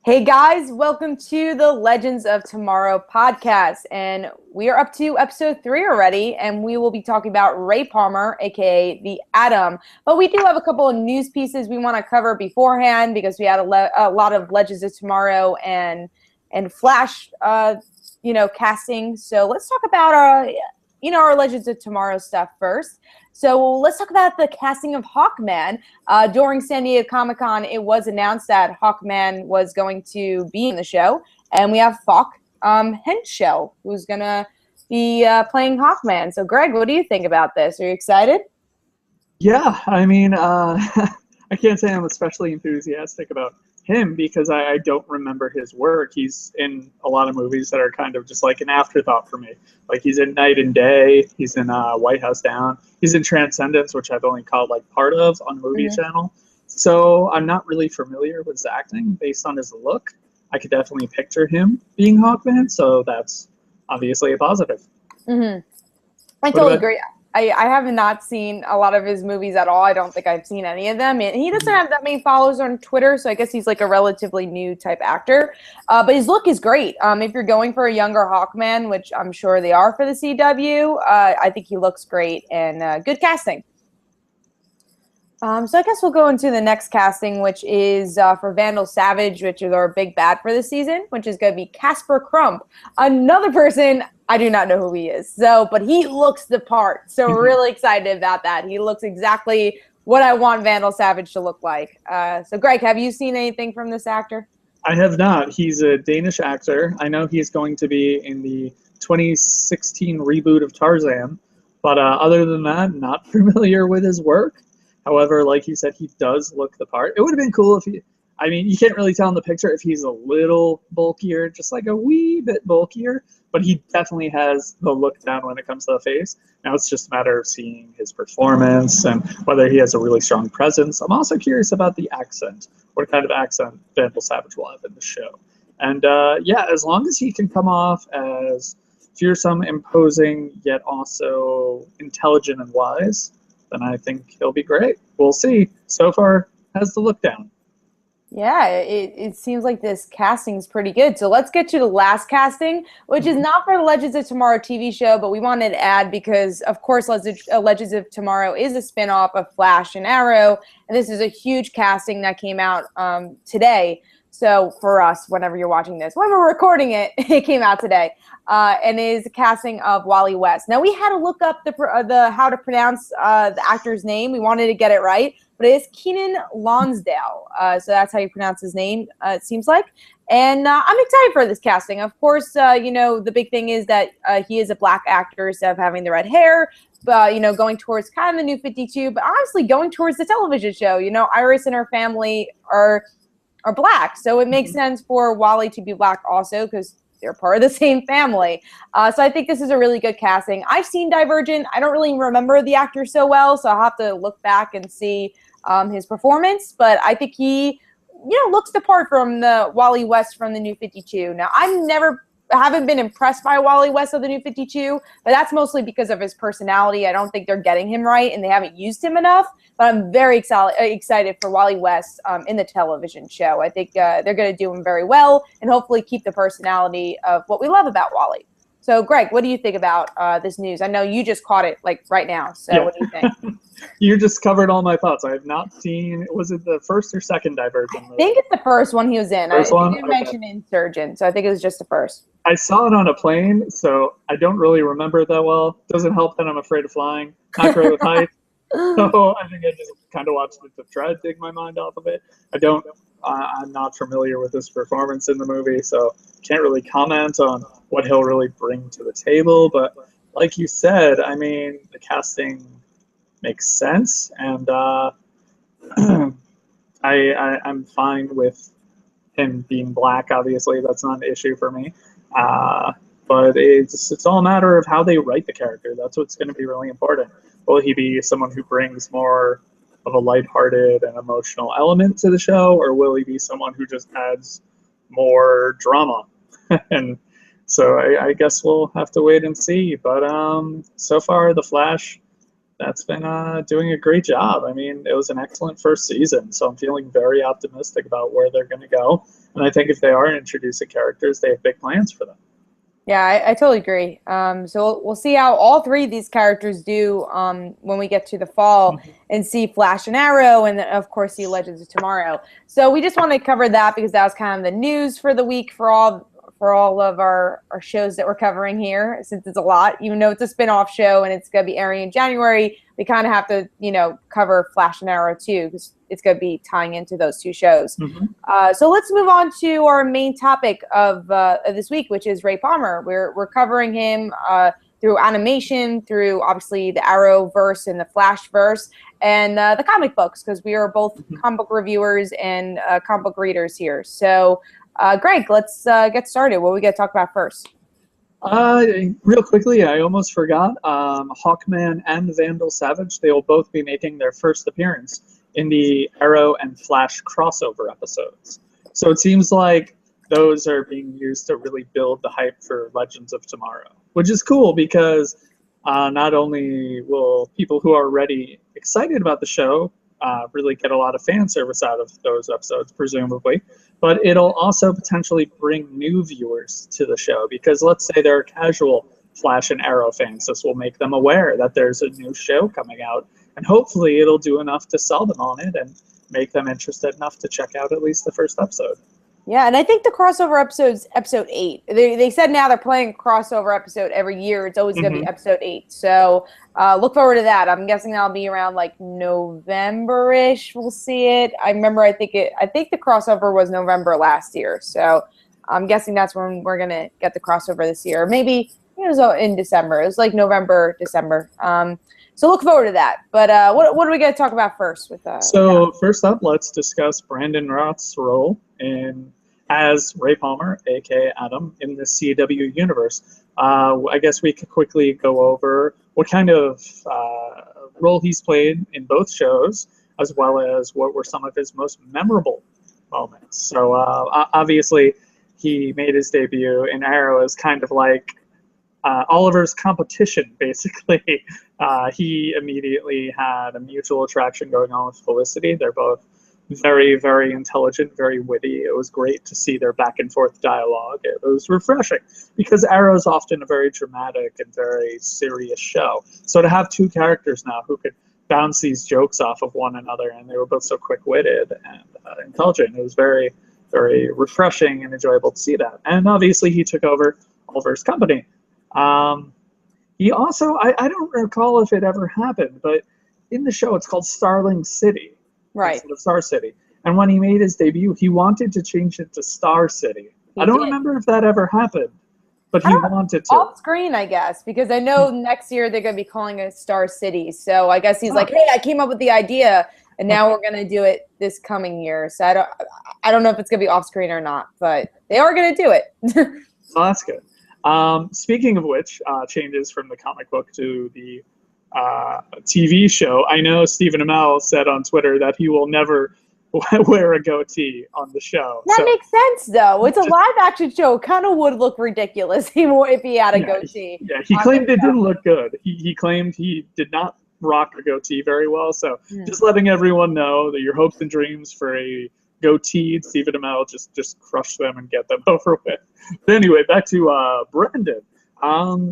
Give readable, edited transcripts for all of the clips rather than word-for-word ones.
Hey guys, welcome to the Legends of Tomorrow podcast. And we are up to episode 3 already, and we will be talking about Ray Palmer, aka the Atom. But we do have a couple of news pieces we want to cover beforehand because we had a lot of Legends of Tomorrow and Flash, casting. So let's talk about our Legends of Tomorrow stuff first. So let's talk about the casting of Hawkman. During San Diego Comic-Con, it was announced that Hawkman was going to be in the show. And we have Falk Henschel, who's going to be playing Hawkman. So, Greg, what do you think about this? Are you excited? Yeah, I mean, I can't say I'm especially enthusiastic about him because I don't remember his work. He's in a lot of movies that are kind of just like an afterthought for me. Like he's in Night and Day, he's in White House Down, he's in Transcendence, which I've only caught like part of on Movie Channel. So I'm not really familiar with his acting based on his look. I could definitely picture him being Hawkman, so that's obviously a positive. I totally agree. I have not seen a lot of his movies at all. I don't think I've seen any of them. And he doesn't have that many followers on Twitter, so I guess he's like a relatively new type actor. But his look is great. If you're going for a younger Hawkman, which I'm sure they are for the CW, I think he looks great and good casting. So I guess we'll go into the next casting, which is for Vandal Savage, which is our big bad for the season, which is going to be Casper Crump, another person. I do not know who he is, but he looks the part. So we're really excited about that. He looks exactly what I want Vandal Savage to look like. So Greg, have you seen anything from this actor? I have not. He's a Danish actor. I know he's going to be in the 2016 reboot of Tarzan, but other than that, not familiar with his work. However, like you said, he does look the part. It would have been cool if he, I mean, you can't really tell in the picture if he's a little bulkier, just like a wee bit bulkier, but he definitely has the look down when it comes to the face. Now it's just a matter of seeing his performance and whether he has a really strong presence. I'm also curious about the accent, what kind of accent Vandal Savage will have in the show. And as long as he can come off as fearsome, imposing, yet also intelligent and wise, then I think he'll be great. We'll see. So far, has the look down. Yeah, it seems like this casting is pretty good. So let's get to the last casting, which is not for the Legends of Tomorrow TV show, but we wanted to add because, of course, Legends of Tomorrow is a spinoff of Flash and Arrow, and this is a huge casting that came out today. So for us, whenever you're watching this, when we're recording it, it came out today, and is a casting of Wally West. Now we had to look up the how to pronounce the actor's name. We wanted to get it right, but it is Kenan Lonsdale. So that's how you pronounce his name. It seems like, and I'm excited for this casting. Of course, the big thing is that he is a black actor instead of having the red hair. Going towards kind of the New 52, but honestly going towards the television show. Iris and her family are black, so it makes sense for Wally to be black also because they're part of the same family. So I think this is a really good casting. I've seen Divergent. I don't really remember the actor so well, so I'll have to look back and see his performance. But I think he, looks the part from the Wally West from the New 52. Now, haven't been impressed by Wally West of the New 52, but that's mostly because of his personality. I don't think they're getting him right, and they haven't used him enough. But I'm very excited for Wally West in the television show. I think they're going to do him very well and hopefully keep the personality of what we love about Wally. So, Greg, what do you think about this news? I know you just caught it like right now. So, yeah. What do you think? You just covered all my thoughts. I have not seen. Was it the first or second Divergent movie? I think it's the first one he was in. First one? You didn't mention Insurgent, so I think it was just the first. I saw it on a plane, so I don't really remember it that well. Doesn't help that I'm afraid of flying. Not great with heights. So I think I just kind of watched it to try to take my mind off of it. I'm not familiar with his performance in the movie, so can't really comment on what he'll really bring to the table. But like you said, I mean, the casting makes sense, and I'm fine with him being black. Obviously, that's not an issue for me. But it's all a matter of how they write the character. That's what's going to be really important. Will he be someone who brings more of a lighthearted and emotional element to the show, or will he be someone who just adds more drama? And so I guess we'll have to wait and see. But so far, The Flash that's been doing a great job. I mean, it was an excellent first season, so I'm feeling very optimistic about where they're going to go. And I think if they are introducing characters, they have big plans for them. Yeah, I totally agree. So we'll see how all three of these characters do when we get to the fall and see Flash and Arrow, and then, of course, see Legends of Tomorrow. So we just want to cover that because that was kind of the news for the week for all of our shows that we're covering here, since it's a lot. Even though it's a spin-off show and it's going to be airing in January, we kind of have to, cover Flash and Arrow too, because it's going to be tying into those two shows. So let's move on to our main topic of this week, which is Ray Palmer. We're covering him through animation, through obviously the Arrowverse and the Flashverse, and the comic books, because we are both comic book reviewers and comic book readers here. So, Gregg, let's get started. What are we going to talk about first? Real quickly, I almost forgot. Hawkman and Vandal Savage, they will both be making their first appearance in the Arrow and Flash crossover episodes. So it seems like those are being used to really build the hype for Legends of Tomorrow, which is cool because not only will people who are already excited about the show really get a lot of fan service out of those episodes, presumably, but it'll also potentially bring new viewers to the show because let's say they're casual Flash and Arrow fans. This will make them aware that there's a new show coming out, and hopefully it'll do enough to sell them on it and make them interested enough to check out at least the first episode. Yeah, and I think the crossover episode's episode 8. They said now they're playing a crossover episode every year. It's always going to be episode 8. So look forward to that. I'm guessing that'll be around like November-ish. We'll see it. I remember I think the crossover was November last year. So I'm guessing that's when we're going to get the crossover this year. Maybe it was in December. It was like November, December. So look forward to that. But what are we going to talk about first? First up, let's discuss Brandon Routh's role as Ray Palmer, a.k.a. Adam, in the CW universe. I guess we could quickly go over what kind of role he's played in both shows, as well as what were some of his most memorable moments. So obviously, he made his debut in Arrow as kind of like Oliver's competition, basically. He immediately had a mutual attraction going on with Felicity. They're both very, very intelligent, very witty. It was great to see their back and forth dialogue. It was refreshing because Arrow's often a very dramatic and very serious show. So to have two characters now who could bounce these jokes off of one another, and they were both so quick-witted and intelligent, it was very, very refreshing and enjoyable to see that. And obviously he took over Oliver's company. He also, I don't recall if it ever happened, but in the show it's called Starling City. Right. Instead of Star City. And when he made his debut, he wanted to change it to Star City. I don't remember if that ever happened, but he wanted to. Off screen, I guess, because I know next year they're going to be calling it Star City. So I guess he's like, hey, I came up with the idea, and now we're going to do it this coming year. So I don't know if it's going to be off screen or not, but they are going to do it. Well, that's good. Speaking of which, changes from the comic book to the TV show. I know Stephen Amell said on Twitter that he will never wear a goatee on the show. That makes sense, though. It's a live-action show. It kind of would look ridiculous if he had a goatee. Yeah, he claimed it didn't look good. He claimed he did not rock a goatee very well. So just letting everyone know that your hopes and dreams for a goatee, Stephen Amell, just crush them and get them over with. But anyway, back to Brandon.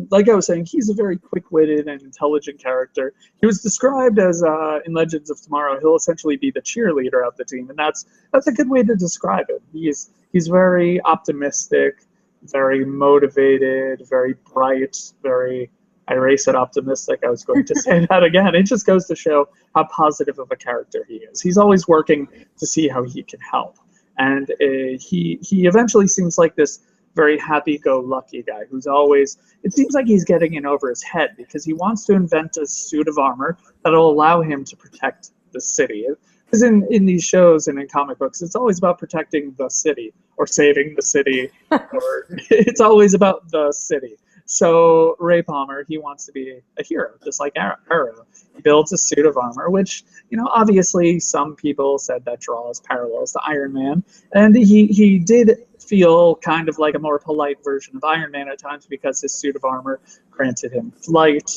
Like I was saying, he's a very quick-witted and intelligent character. He was described as, in Legends of Tomorrow, he'll essentially be the cheerleader of the team, and that's a good way to describe him. He's very optimistic, very motivated, very bright, very, I erased it, optimistic. I was going to say that again. It just goes to show how positive of a character he is. He's always working to see how he can help, and he eventually seems like this very happy-go-lucky guy who's always, it seems like he's getting in over his head because he wants to invent a suit of armor that'll allow him to protect the city. Because in these shows and in comic books, it's always about protecting the city or saving the city, or it's always about the city. So Ray Palmer, he wants to be a hero, just like Arrow. He builds a suit of armor, which, obviously some people said that draws parallels to Iron Man, and he did feel kind of like a more polite version of Iron Man at times because his suit of armor granted him flight.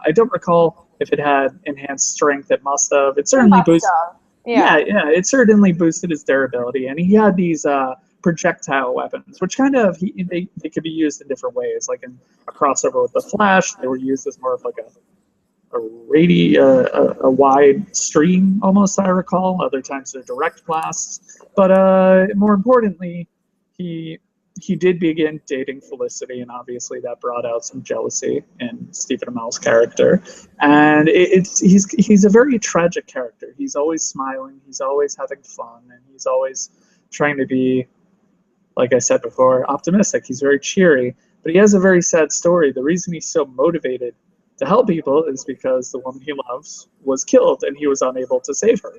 I don't recall If it had enhanced strength, it must have. It Some certainly buff boosted. stuff. Yeah, Yeah. yeah, it certainly boosted his durability, and he had these projectile weapons, which kind of they could be used in different ways. Like in a crossover with the Flash, they were used as more of like a wide stream, almost, I recall. Other times they're direct blasts. But more importantly, he he did begin dating Felicity, and obviously that brought out some jealousy in Stephen Amell's character. And he's a very tragic character. He's always smiling, he's always having fun, and he's always trying to be, like I said before, optimistic. He's very cheery, but he has a very sad story. The reason he's so motivated to help people is because the woman he loves was killed and he was unable to save her.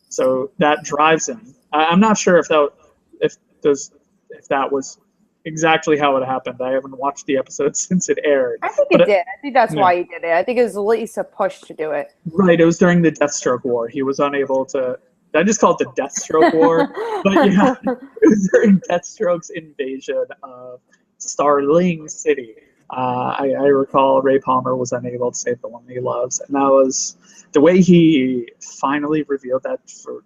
So that drives him. I'm not sure if those if that was exactly how it happened. I haven't watched the episode since it aired. I think But it did. I think that's yeah. why he did it. I think it was at least a push to do it. Right, it was during the Deathstroke War. He was unable to. I just call it the Deathstroke War, but yeah, it was during Deathstroke's invasion of Starling City. I recall Ray Palmer was unable to save the woman he loves, and that was the way he finally revealed that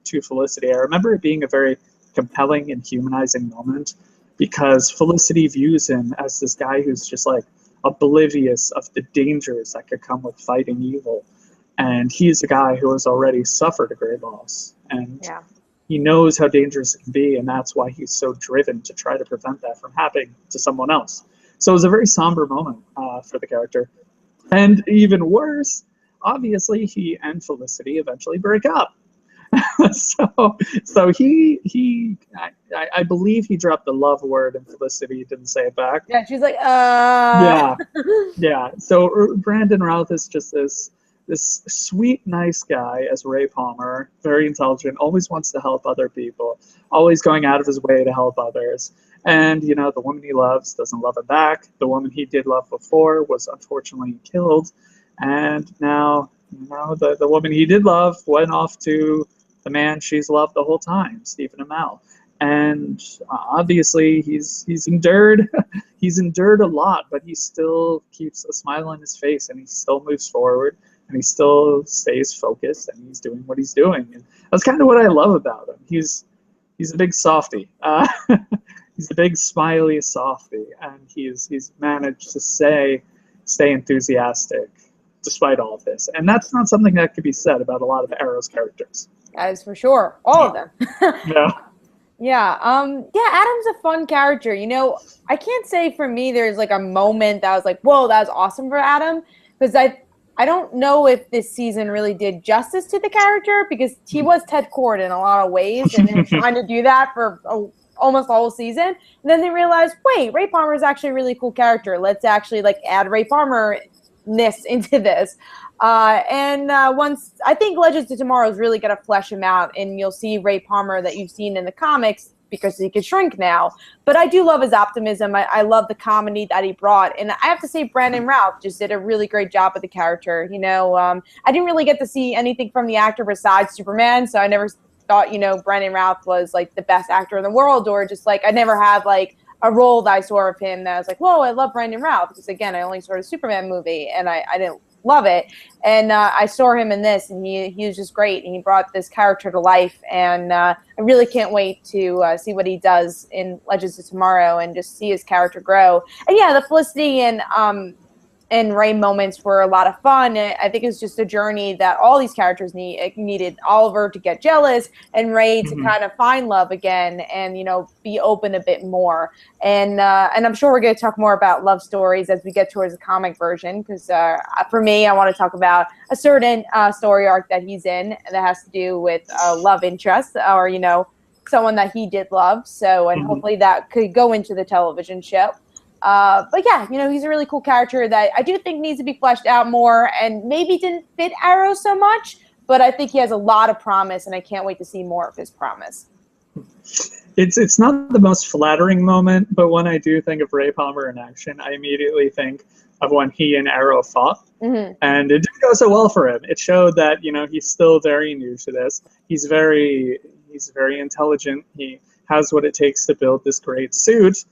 to Felicity. I remember it being a very compelling and humanizing moment because Felicity views him as this guy who's just like oblivious of the dangers that could come with fighting evil. And he's a guy who has already suffered a great loss. And Yeah. he knows how dangerous it can be, and that's why he's so driven to try to prevent that from happening to someone else. So it was a very somber moment for the character. And even worse, obviously, he and Felicity eventually break up. so I believe he dropped the love word, and Felicity didn't say it back. Yeah, she's like, Yeah. So Brandon Routh is just this sweet, nice guy as Ray Palmer, very intelligent, always wants to help other people, always going out of his way to help others. And, you know, the woman he loves doesn't love him back. The woman he did love before was unfortunately killed. And now, you know, the woman he did love went off to the man she's loved the whole time, Stephen Amell. And obviously he's endured he's endured a lot, but he still keeps a smile on his face, and he still moves forward, and he still stays focused, and he's doing what he's doing. And that's kind of what I love about him. He's a big softie. He's a big smiley softie, and he's managed to stay enthusiastic despite all of this. And that's not something that could be said about a lot of Arrow's characters. that is for sure. All of them. Yeah. Yeah, Adam's a fun character. You know, I can't say for me there's like a moment that was like, whoa, that was awesome for Adam, because I don't know if this season really did justice to the character, because he was Ted Kord in a lot of ways, and they were trying to do that for almost the whole season. And then they realized, wait, Ray Palmer is actually a really cool character. Let's actually like add Ray Palmer-ness into this. Once I think Legends of Tomorrow is really going to flesh him out, and you'll see Ray Palmer that you've seen in the comics because he can shrink now. But I do love his optimism. I love the comedy that he brought. And I have to say Brandon Routh just did a really great job with the character. You know, I didn't really get to see anything from the actor besides Superman, so I never thought, you know, Brandon Routh was like the best actor in the world, or just like I never had like a role that I saw of him that I was like, whoa, I love Brandon Routh, because again, I only saw a Superman movie and I didn't love it. And I saw him in this, and he was just great, and he brought this character to life. And I really can't wait to see what he does in Legends of Tomorrow and just see his character grow. And yeah, the Felicity and Ray moments were a lot of fun. I think it's just a journey that all these characters needed. Oliver to get jealous, and Ray to kind of find love again, and, you know, be open a bit more. And I'm sure we're going to talk more about love stories as we get towards the comic version, because for me, I want to talk about a certain story arc that he's in that has to do with love interest, or, you know, someone that he did love. So, and hopefully that could go into the television show. But yeah, you know, he's a really cool character that I do think needs to be fleshed out more, and maybe didn't fit Arrow so much, but I think he has a lot of promise, and I can't wait to see more of his promise. It's not the most flattering moment, but when I do think of Ray Palmer in action, I immediately think of when he and Arrow fought, and it didn't go so well for him. It showed that, you know, he's still very new to this. He's very intelligent. He has what it takes to build this great suit,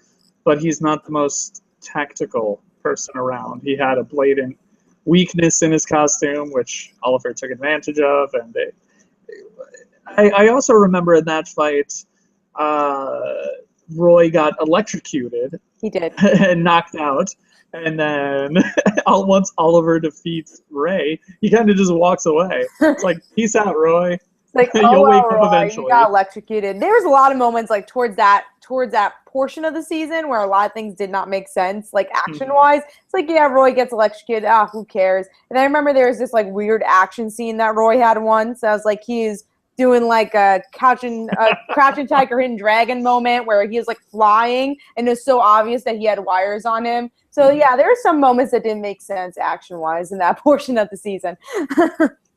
but he's not the most tactical person around. He had a blatant weakness in his costume, which Oliver took advantage of. And I also remember in that fight, Roy got electrocuted. He did. And knocked out. And then once Oliver defeats Ray, he kind of just walks away. It's like, peace out, Roy. Like, You'll wake up Roy, eventually. You got electrocuted. There was a lot of moments like towards that portion of the season where a lot of things did not make sense, like action-wise. It's like, yeah, Roy gets electrocuted. Who cares? And I remember there was this like weird action scene that Roy had once. I was like, he's doing like a crouching tiger, hidden dragon moment where he was like flying, and it was so obvious that he had wires on him. So yeah, there were some moments that didn't make sense action-wise in that portion of the season.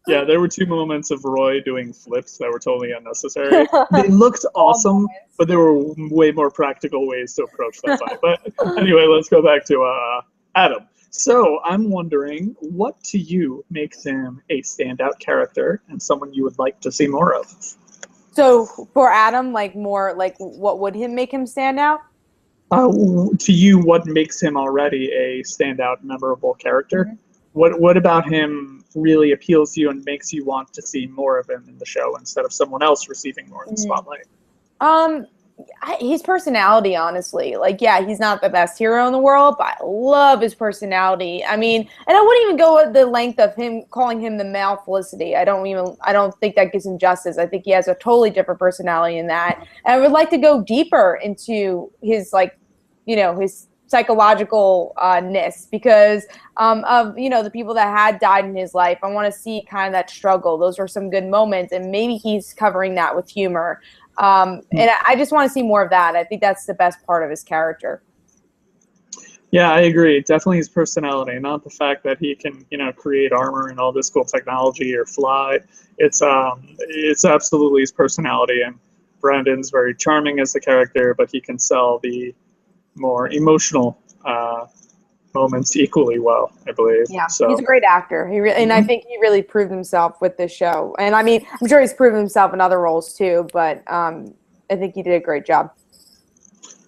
Yeah, there were 2 moments of Roy doing flips that were totally unnecessary. They looked awesome, but there were way more practical ways to approach that fight. But anyway, let's go back to Adam. So I'm wondering, what to you makes him a standout character and someone you would like to see more of? So for Adam, like more like what would make him stand out? To you, what makes him already a standout, memorable character? Mm-hmm. What about him really appeals to you and makes you want to see more of him in the show instead of someone else receiving more of the spotlight? His personality, honestly. Like, yeah, he's not the best hero in the world, but I love his personality. I mean, and I wouldn't even go at the length of him calling him the male Felicity. I don't think that gives him justice. I think he has a totally different personality in that. And I would like to go deeper into his, like, his psychological ness because of the people that had died in his life. I want to see kind of that struggle. Those were some good moments, and maybe he's covering that with humor. And I just want to see more of that. I think that's the best part of his character. Yeah, I agree. Definitely his personality, not the fact that he can, create armor and all this cool technology or fly. It's absolutely his personality. And Brandon's very charming as the character, but he can sell the more emotional moments equally well, I believe. Yeah, so he's a great actor. And I think he really proved himself with this show. And I mean, I'm sure he's proven himself in other roles too, but I think he did a great job.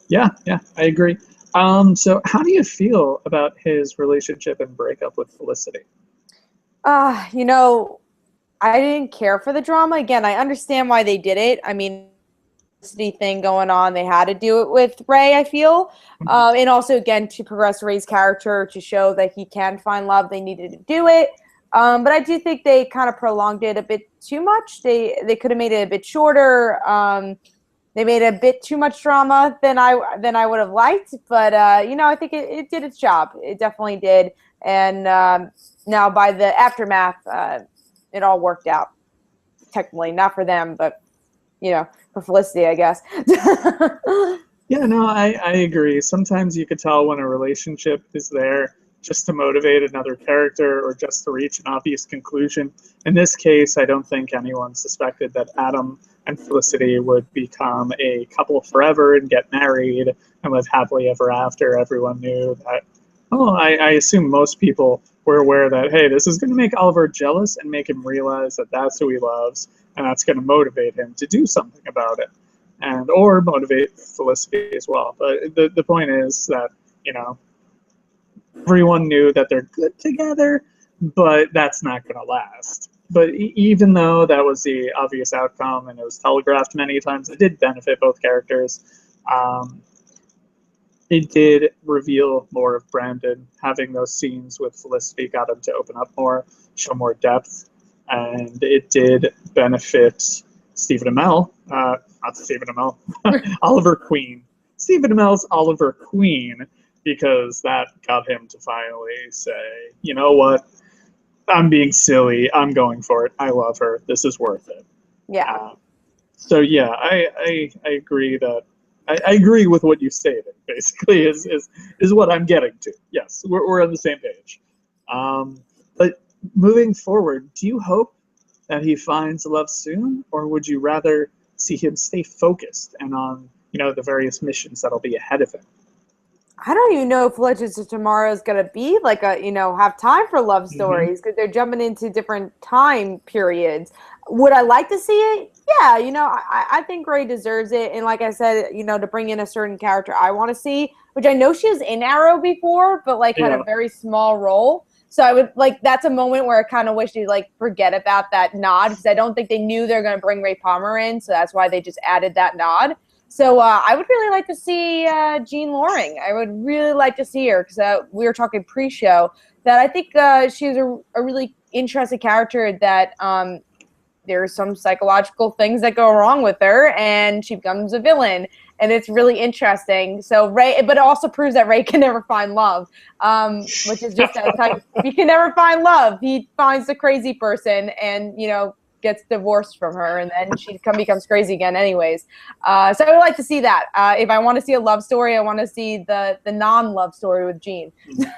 Yeah, I agree. So how do you feel about his relationship and breakup with Felicity? I didn't care for the drama. Again, I understand why they did it. I mean, thing going on, they had to do it with Ray, I feel, and also again to progress Ray's character, to show that he can find love, they needed to do it, but I do think they kind of prolonged it a bit too much. They could have made it a bit shorter. They made a bit too much drama than I would have liked, but I think it did its job. It definitely did. And now by the aftermath, it all worked out, technically not for them, but for Felicity, I guess. Yeah, no, I agree. Sometimes you could tell when a relationship is there just to motivate another character or just to reach an obvious conclusion. In this case, I don't think anyone suspected that Adam and Felicity would become a couple forever and get married and live happily ever after. Everyone knew that. I assume most people were aware that, hey, this is going to make Oliver jealous and make him realize that that's who he loves, and that's going to motivate him to do something about it, or motivate Felicity as well. But the point is that, everyone knew that they're good together, but that's not going to last. But even though that was the obvious outcome and it was telegraphed many times, it did benefit both characters. It did reveal more of Brandon. Having those scenes with Felicity got him to open up more, show more depth, and it did benefit Stephen Amell, not Stephen Amell, Oliver Queen. Stephen Amell's Oliver Queen, because that got him to finally say, you know what, I'm being silly, I'm going for it, I love her, this is worth it. Yeah. So yeah, I agree that, I agree with what you stated, basically, is what I'm getting to. Yes, we're on the same page. But moving forward, do you hope that he finds love soon, or would you rather see him stay focused and on, the various missions that'll be ahead of him? I don't even know if Legends of Tomorrow is going to be like have time for love stories, because they're jumping into different time periods. Would I like to see it? Yeah, I think Ray deserves it. And like I said, to bring in a certain character I want to see, which I know she was in Arrow before, but had a very small role. So I would like, that's a moment where I kind of wish they'd like forget about that nod, because I don't think they knew they were going to bring Ray Palmer in, so that's why they just added that nod. So I would really like to see Jean Loring. I would really like to see her, because we were talking pre-show that I think she's a really interesting character, that there's some psychological things that go wrong with her, and she becomes a villain, and it's really interesting. So Ray, but it also proves that Ray can never find love, which is just that type. He can never find love. He finds the crazy person, and gets divorced from her, and then she becomes crazy again anyways. So I would like to see that. If I want to see a love story, I want to see the non-love story with Jean.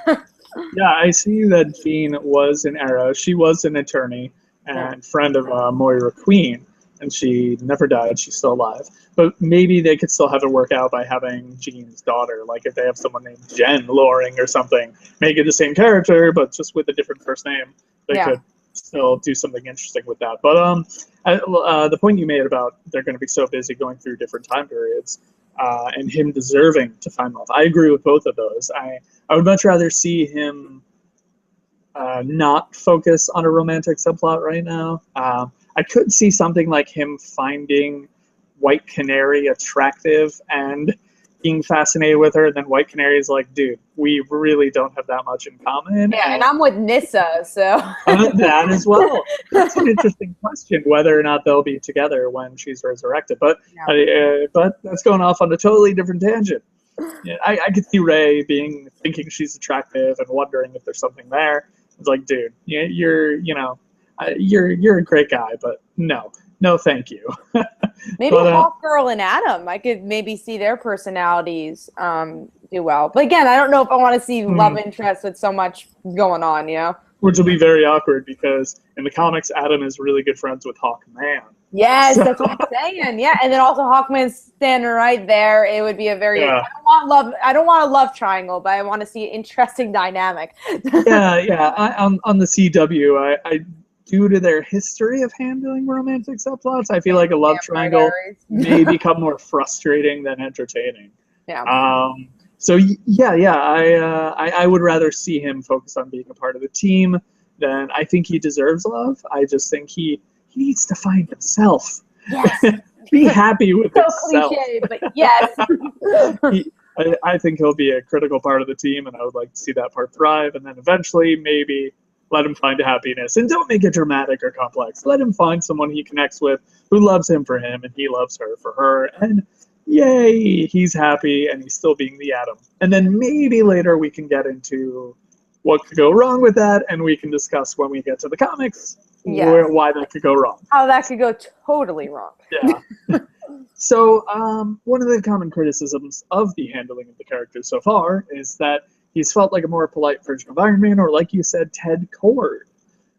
Yeah, I see that Jean was an Arrow. She was an attorney and friend of Moira Queen, and she never died. She's still alive. But maybe they could still have it work out by having Jean's daughter. Like if they have someone named Jen Loring or something, make it the same character, but just with a different first name. They could still do something interesting with that. But the point you made about they're going to be so busy going through different time periods and him deserving to find love, I agree with both of those. I would much rather see him not focus on a romantic subplot right now. I could see something like him finding White Canary attractive and being fascinated with her, and then White Canary is like, dude, we really don't have that much in common. Yeah, and I'm with Nyssa, so. That as well. That's an interesting question, whether or not they'll be together when she's resurrected. But that's going off on a totally different tangent. Yeah, I could see Ray thinking she's attractive and wondering if there's something there. It's like, dude, you're a great guy, but no, thank you. Maybe Hawkgirl and Adam. I could maybe see their personalities do well. But again, I don't know if I want to see love interest with so much going on, Which will be very awkward, because in the comics, Adam is really good friends with Hawkman. Yes, that's what I'm saying. Yeah, and then also Hawkman's standing right there. It would be a very. Yeah. I don't want a love triangle, but I want to see an interesting dynamic. On the CW, I due to their history of handling romantic subplots, I feel like a love triangle may become more frustrating than entertaining. Yeah. So I would rather see him focus on being a part of the team than I think he deserves love. I just think he needs to find himself. Yes. Be happy with himself. So cliche, but yes. I think he'll be a critical part of the team, and I would like to see that part thrive, and then eventually maybe let him find happiness. And don't make it dramatic or complex. Let him find someone he connects with who loves him for him, and he loves her for her. And yay, he's happy, and he's still being the Atom. And then maybe later we can get into what could go wrong with that, and we can discuss when we get to the comics why that could go wrong. How that could go totally wrong. Yeah. So one of the common criticisms of the handling of the character so far is that he's felt like a more polite version of Iron Man, or like you said, Ted Kord.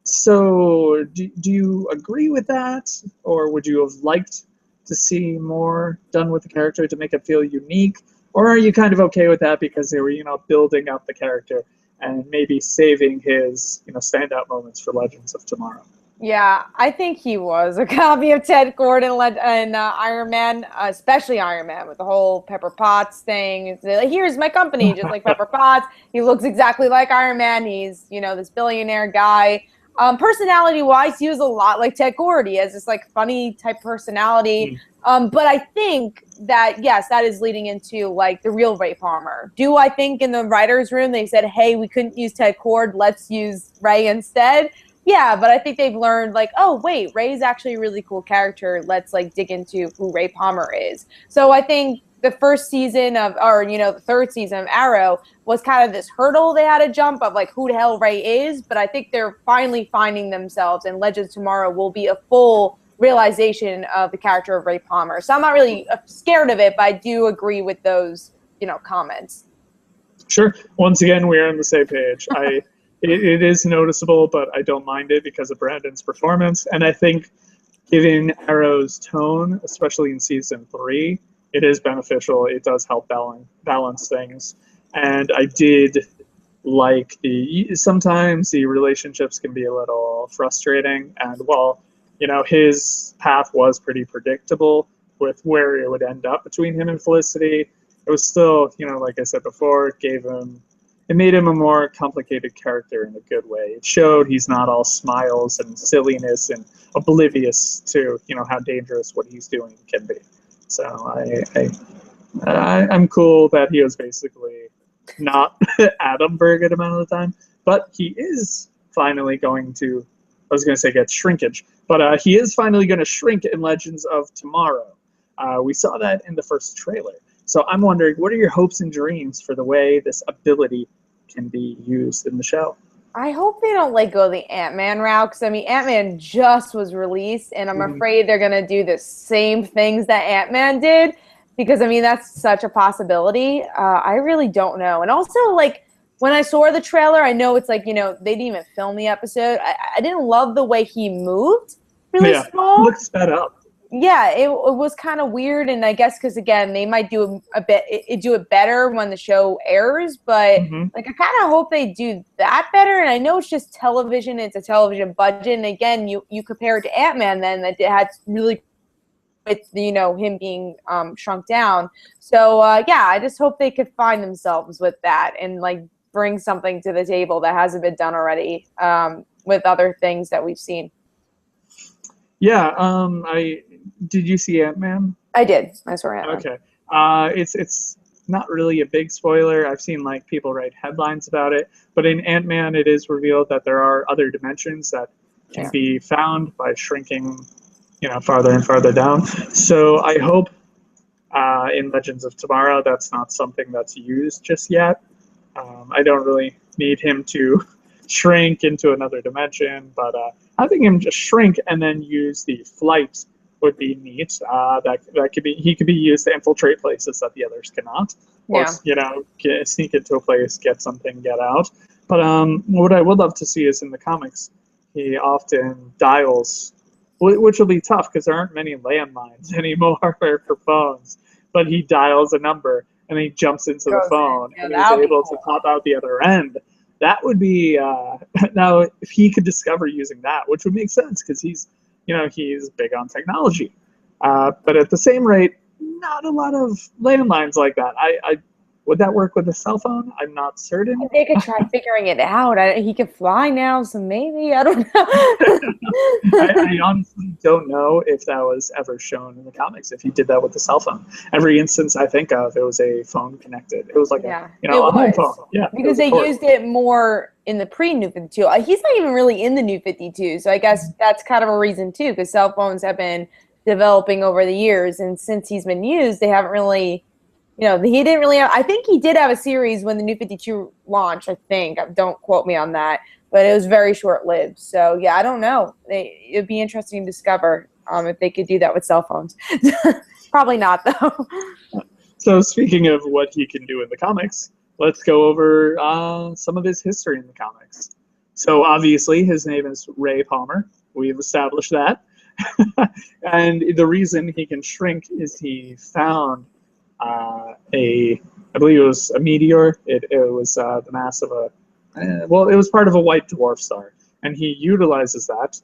So do you agree with that, or would you have liked to see more done with the character to make it feel unique? Or are you kind of okay with that because they were, building up the character and maybe saving his, standout moments for Legends of Tomorrow? Yeah, I think he was a copy of Ted Kord and Iron Man, especially Iron Man, with the whole Pepper Potts thing. It's like, here's my company, just like Pepper Potts. He looks exactly like Iron Man. He's, this billionaire guy. Personality-wise, he was a lot like Ted Kord. He has this funny type personality. But I think that, yes, that is leading into the real Ray Palmer. Do I think in the writer's room they said, hey, we couldn't use Ted Kord, let's use Ray instead? Yeah, but I think they've learned oh, wait, Ray's actually a really cool character. Let's dig into who Ray Palmer is. So I think the first season the third season of Arrow was kind of this hurdle they had to jump of who the hell Ray is. But I think they're finally finding themselves, and Legends Tomorrow will be a full realization of the character of Ray Palmer. So I'm not really scared of it, but I do agree with those, comments. Sure. Once again, we're on the same page. It is noticeable, but I don't mind it because of Brandon's performance. And I think given Arrow's tone, especially in season 3, it is beneficial. It does help balance things. And I did like sometimes the relationships can be a little frustrating. And while, his path was pretty predictable with where it would end up between him and Felicity, it was still, like I said before, it gave him it made him a more complicated character in a good way. It showed he's not all smiles and silliness and oblivious to how dangerous what he's doing can be. So I'm cool that he was basically not Adam for a good amount of the time, but he is finally going to. I was going to say get shrinkage, but he is finally going to shrink in Legends of Tomorrow. We saw that in the first trailer. So I'm wondering, what are your hopes and dreams for the way this ability can be used in the show? I hope they don't go the Ant-Man route, because, I mean, Ant-Man just was released, and I'm afraid they're going to do the same things that Ant-Man did, because, I mean, that's such a possibility. I really don't know. And also, when I saw the trailer, I know it's they didn't even film the episode. I didn't love the way he moved really small. Looks sped up. Yeah, it was kind of weird, and I guess because, again, they might do do it better when the show airs, but I kind of hope they do that better. And I know it's just television; it's a television budget, and again, you compare it to Ant-Man, then that it had really with him being shrunk down. So yeah, I just hope they could find themselves with that and bring something to the table that hasn't been done already with other things that we've seen. Yeah, did you see Ant-Man? I did. I saw Ant-Man. Okay. It's not really a big spoiler. I've seen people write headlines about it, but in Ant-Man it is revealed that there are other dimensions that can be found by shrinking, farther and farther down. So I hope in Legends of Tomorrow that's not something that's used just yet. I don't really need him to shrink into another dimension, but having him just shrink and then use the flight would be neat. That could be he could be used to infiltrate places that the others cannot, or sneak into a place, get something, get out. But what I would love to see is in the comics, he often dials, which will be tough because there aren't many landlines anymore for phones. But he dials a number and he jumps into the phone and he's able to pop out the other end. That would be now if he could discover using that, which would make sense because he's big on technology. But at the same rate, not a lot of landlines like that. Would that work with a cell phone? I'm not certain. They could try figuring it out. He can fly now, so maybe. I don't know. I honestly don't know if that was ever shown in the comics, if he did that with the cell phone. Every instance I think of, it was a phone connected. It was like a home phone. Yeah, because they used it more in the pre-New 52. He's not even really in the New 52, so I guess that's kind of a reason too, because cell phones have been developing over the years, and since he's been used, they haven't really... he didn't really have, I think he did have a series when the New 52 launched, I think. Don't quote me on that. But it was very short-lived. So, yeah, I don't know. It'd be interesting to discover if they could do that with cell phones. Probably not, though. So, speaking of what he can do in the comics, let's go over some of his history in the comics. So, obviously, his name is Ray Palmer. We've established that. And the reason he can shrink is he found... I believe it was a meteor. It was the mass of it was part of a white dwarf star, and he utilizes that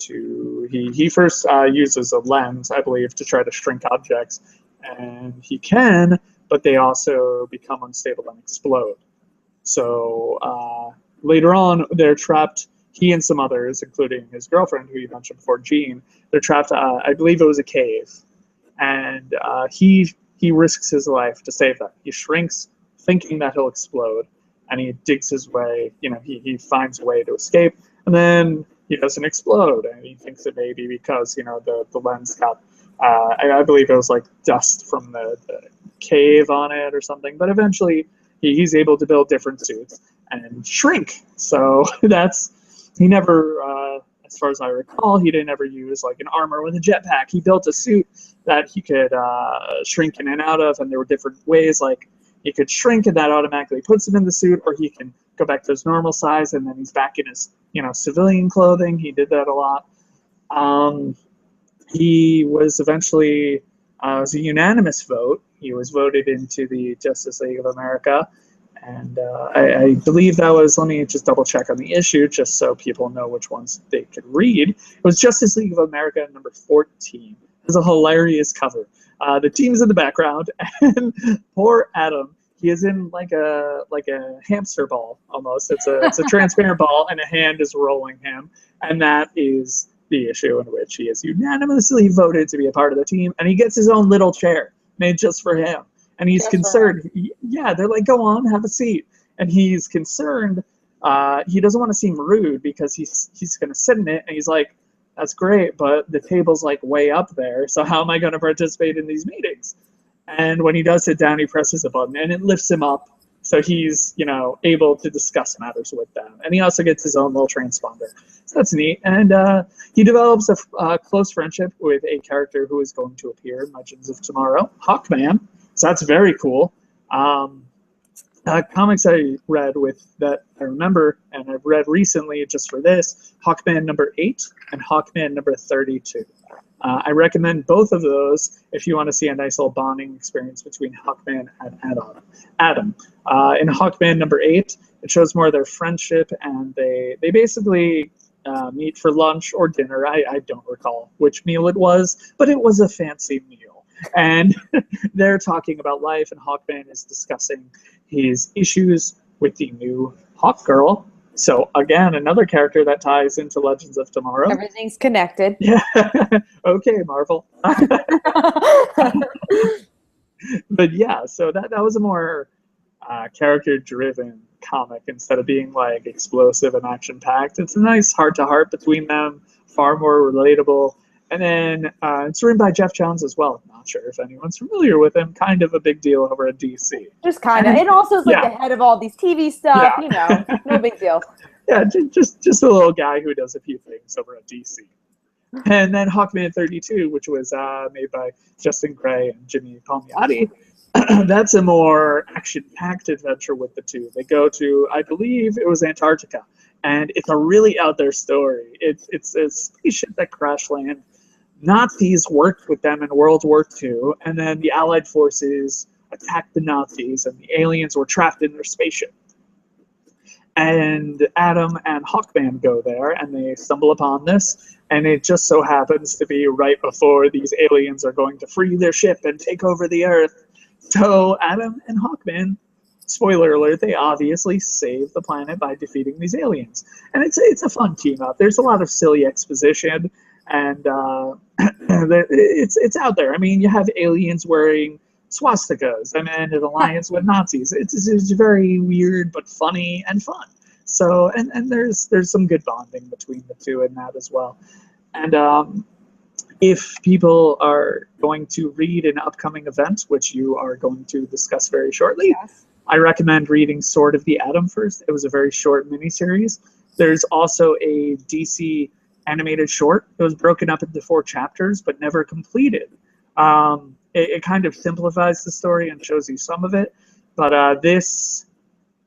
he first uses a lens, I believe, to try to shrink objects, and he can, but they also become unstable and explode. So later on, they're trapped. He and some others, including his girlfriend, who you mentioned before, Jean, they're trapped. I believe it was a cave, and he risks his life to save them. He shrinks, thinking that he'll explode, and he digs his way. He finds a way to escape, and then he doesn't explode, and he thinks it may be because the lens got. I believe it was like dust from the cave on it or something. But eventually, he's able to build different suits and shrink. So he never. As far as I recall, he didn't ever use like an armor with a jetpack. He built a suit that he could shrink in and out of, and there were different ways. Like he could shrink, and that automatically puts him in the suit, or he can go back to his normal size, and then he's back in his civilian clothing. He did that a lot. He was eventually it was a unanimous vote. He was voted into the Justice League of America. And I believe that was, let me just double check on the issue, just so people know which ones they could read. It was Justice League of America number 14. It was a hilarious cover. The team's in the background, and poor Adam, he is in like a hamster ball almost. It's a transparent ball, and a hand is rolling him, and that is the issue in which he is unanimously voted to be a part of the team, and he gets his own little chair made just for him. And he's concerned. Yeah, they're like, go on, have a seat. And he's concerned. He doesn't want to seem rude because he's going to sit in it, and he's like, that's great, but the table's like way up there, so how am I going to participate in these meetings? And when he does sit down, he presses a button, and it lifts him up, so he's, able to discuss matters with them. And he also gets his own little transponder. So that's neat. And he develops a close friendship with a character who is going to appear in Legends of Tomorrow, Hawkman. So that's very cool. Comics I read that I remember, and I've read recently just for this, Hawkman number 8 and Hawkman number 32. I recommend both of those if you want to see a nice little bonding experience between Hawkman and Adam. In Hawkman number 8, it shows more of their friendship, and they basically meet for lunch or dinner. I don't recall which meal it was, but it was a fancy meal. And they're talking about life, and Hawkman is discussing his issues with the new Hawk Girl. So again, another character that ties into Legends of Tomorrow. Everything's connected. Yeah. Okay, Marvel. But yeah, so that was a more character-driven comic instead of being like explosive and action-packed. It's a nice heart-to-heart between them, far more relatable. And then it's written by Jeff Johns as well. Not sure if anyone's familiar with him. Kind of a big deal over at DC. Just kind of. And also is like the head of all these TV stuff, no big deal. Yeah, just a little guy who does a few things over at DC. And then Hawkman 32, which was made by Justin Gray and Jimmy Palmiotti. That's a more action-packed adventure with the two. They go to, I believe it was Antarctica. And it's a really out there story. It's a spaceship that crash landed. Nazis worked with them in World War II, and then the Allied forces attacked the Nazis, and the aliens were trapped in their spaceship. And Adam and Hawkman go there, and they stumble upon this, and it just so happens to be right before these aliens are going to free their ship and take over the Earth. So Adam and Hawkman, spoiler alert, they obviously save the planet by defeating these aliens. And it's a fun team up. There's a lot of silly exposition, and it's out there. I mean, you have aliens wearing swastikas, and an alliance with Nazis. It's very weird but funny and fun. So and there's some good bonding between the two in that as well. And if people are going to read an upcoming event, which you are going to discuss very shortly, yes, I recommend reading Sword of the Atom first. It was a very short miniseries. There's also a DC animated short. It was broken up into 4 chapters, but never completed. It kind of simplifies the story and shows you some of it. But there's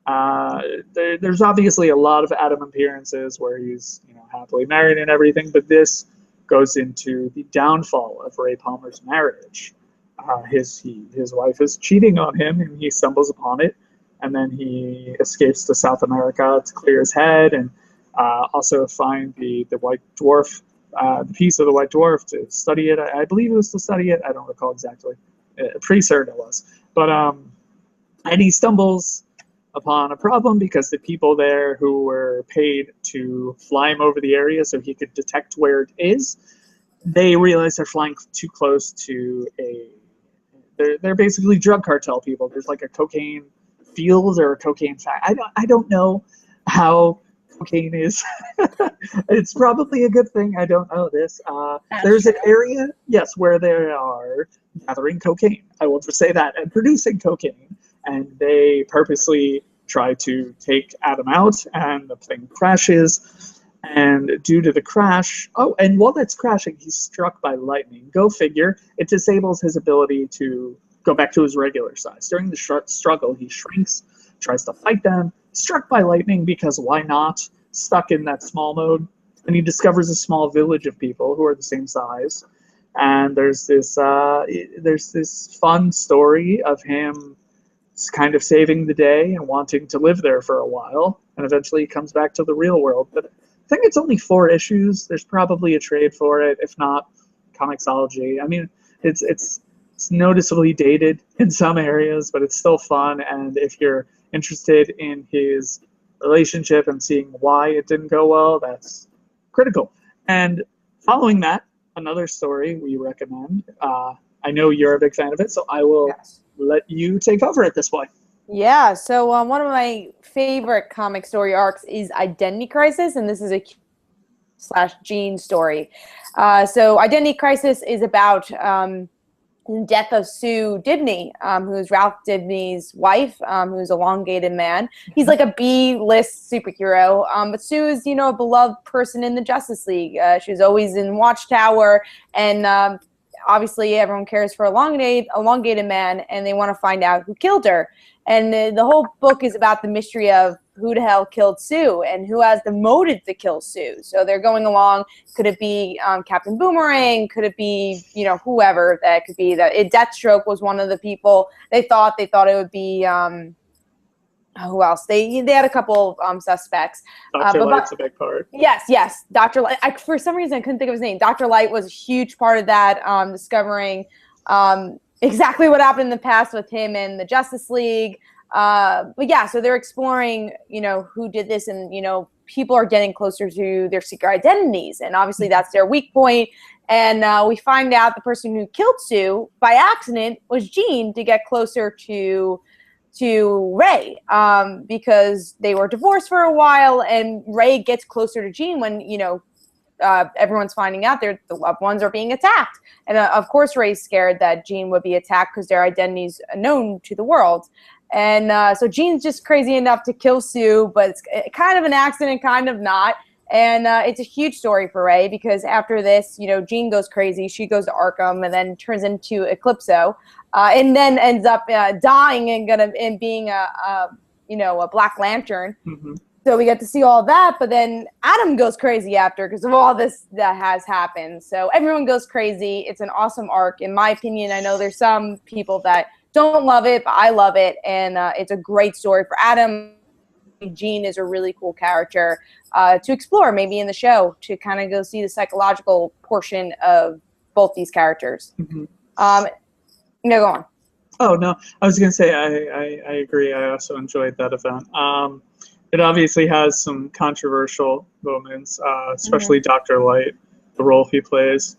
obviously a lot of Atom appearances where he's happily married and everything, but this goes into the downfall of Ray Palmer's marriage. His wife is cheating on him, and he stumbles upon it, and then he escapes to South America to clear his head, and also find the white dwarf, the piece of the white dwarf to study it. I believe it was to study it. I don't recall exactly. Pretty certain it was. But and he stumbles upon a problem because the people there who were paid to fly him over the area so he could detect where it is, they realize they're flying too close to they're basically drug cartel people. There's like a cocaine field or a cocaine factory. I don't know how cocaine is. It's probably a good thing. I don't know this. There's an area, yes, where they are gathering cocaine. I will just say that, and producing cocaine. And they purposely try to take Adam out, and the plane crashes. And due to the crash, and while that's crashing, he's struck by lightning. Go figure. It disables his ability to go back to his regular size. During the struggle, he shrinks, tries to fight them, struck by lightning because why not? Stuck in that small mode. And he discovers a small village of people who are the same size. And there's this fun story of him kind of saving the day and wanting to live there for a while, and eventually he comes back to the real world. But I think it's only 4 issues. There's probably a trade for it, if not Comixology. I mean, it's It's noticeably dated in some areas, but it's still fun. And if you're interested in his relationship and seeing why it didn't go well, that's critical. And following that, another story we recommend. I know you're a big fan of it, so I will let you take over at this point. Yeah, so one of my favorite comic story arcs is Identity Crisis, and this is a / Jean story. So Identity Crisis is about the death of Sue Dibney, who is Ralph Dibney's wife, who's a elongated man. He's like a B-list superhero, but Sue is, you know, a beloved person in the Justice League. She was always in Watchtower, and obviously everyone cares for elongated man, and they want to find out who killed her. And the whole book is about the mystery of who the hell killed Sue and who has the motive to kill Sue. So they're going along. Could it be Captain Boomerang? Could it be, you know, whoever that could be? Deathstroke was one of the people. They thought it would be who else? They had a couple suspects. Dr. Light's a big part. Yes. Dr. Light. For some reason, I couldn't think of his name. Dr. Light was a huge part of that, discovering exactly what happened in the past with him and the Justice League. But yeah, so they're exploring, you know, who did this, and, you know, people are getting closer to their secret identities, and obviously that's their weak point. And we find out the person who killed Sue by accident was Jean, to get closer to Ray, because they were divorced for a while, and Ray gets closer to Jean when, you know, everyone's finding out the loved ones are being attacked. And of course Ray's scared that Jean would be attacked because their identity's known to the world. And so Jean's just crazy enough to kill Sue, but it's kind of an accident, kind of not. And it's a huge story for Ray, because after this, you know, Jean goes crazy. She goes to Arkham and then turns into Eclipso, and then ends up dying and being a Black Lantern. Mm-hmm. So we get to see all that, but then Adam goes crazy after because of all this that has happened. So everyone goes crazy. It's an awesome arc, in my opinion. I know there's some people that don't love it, but I love it, and it's a great story for Adam. Jean is a really cool character to explore, maybe in the show, to kind of go see the psychological portion of both these characters. Mm-hmm. No, go on. Oh, no, I was going to say I agree. I also enjoyed that event. It obviously has some controversial moments, especially Dr. Light, the role he plays,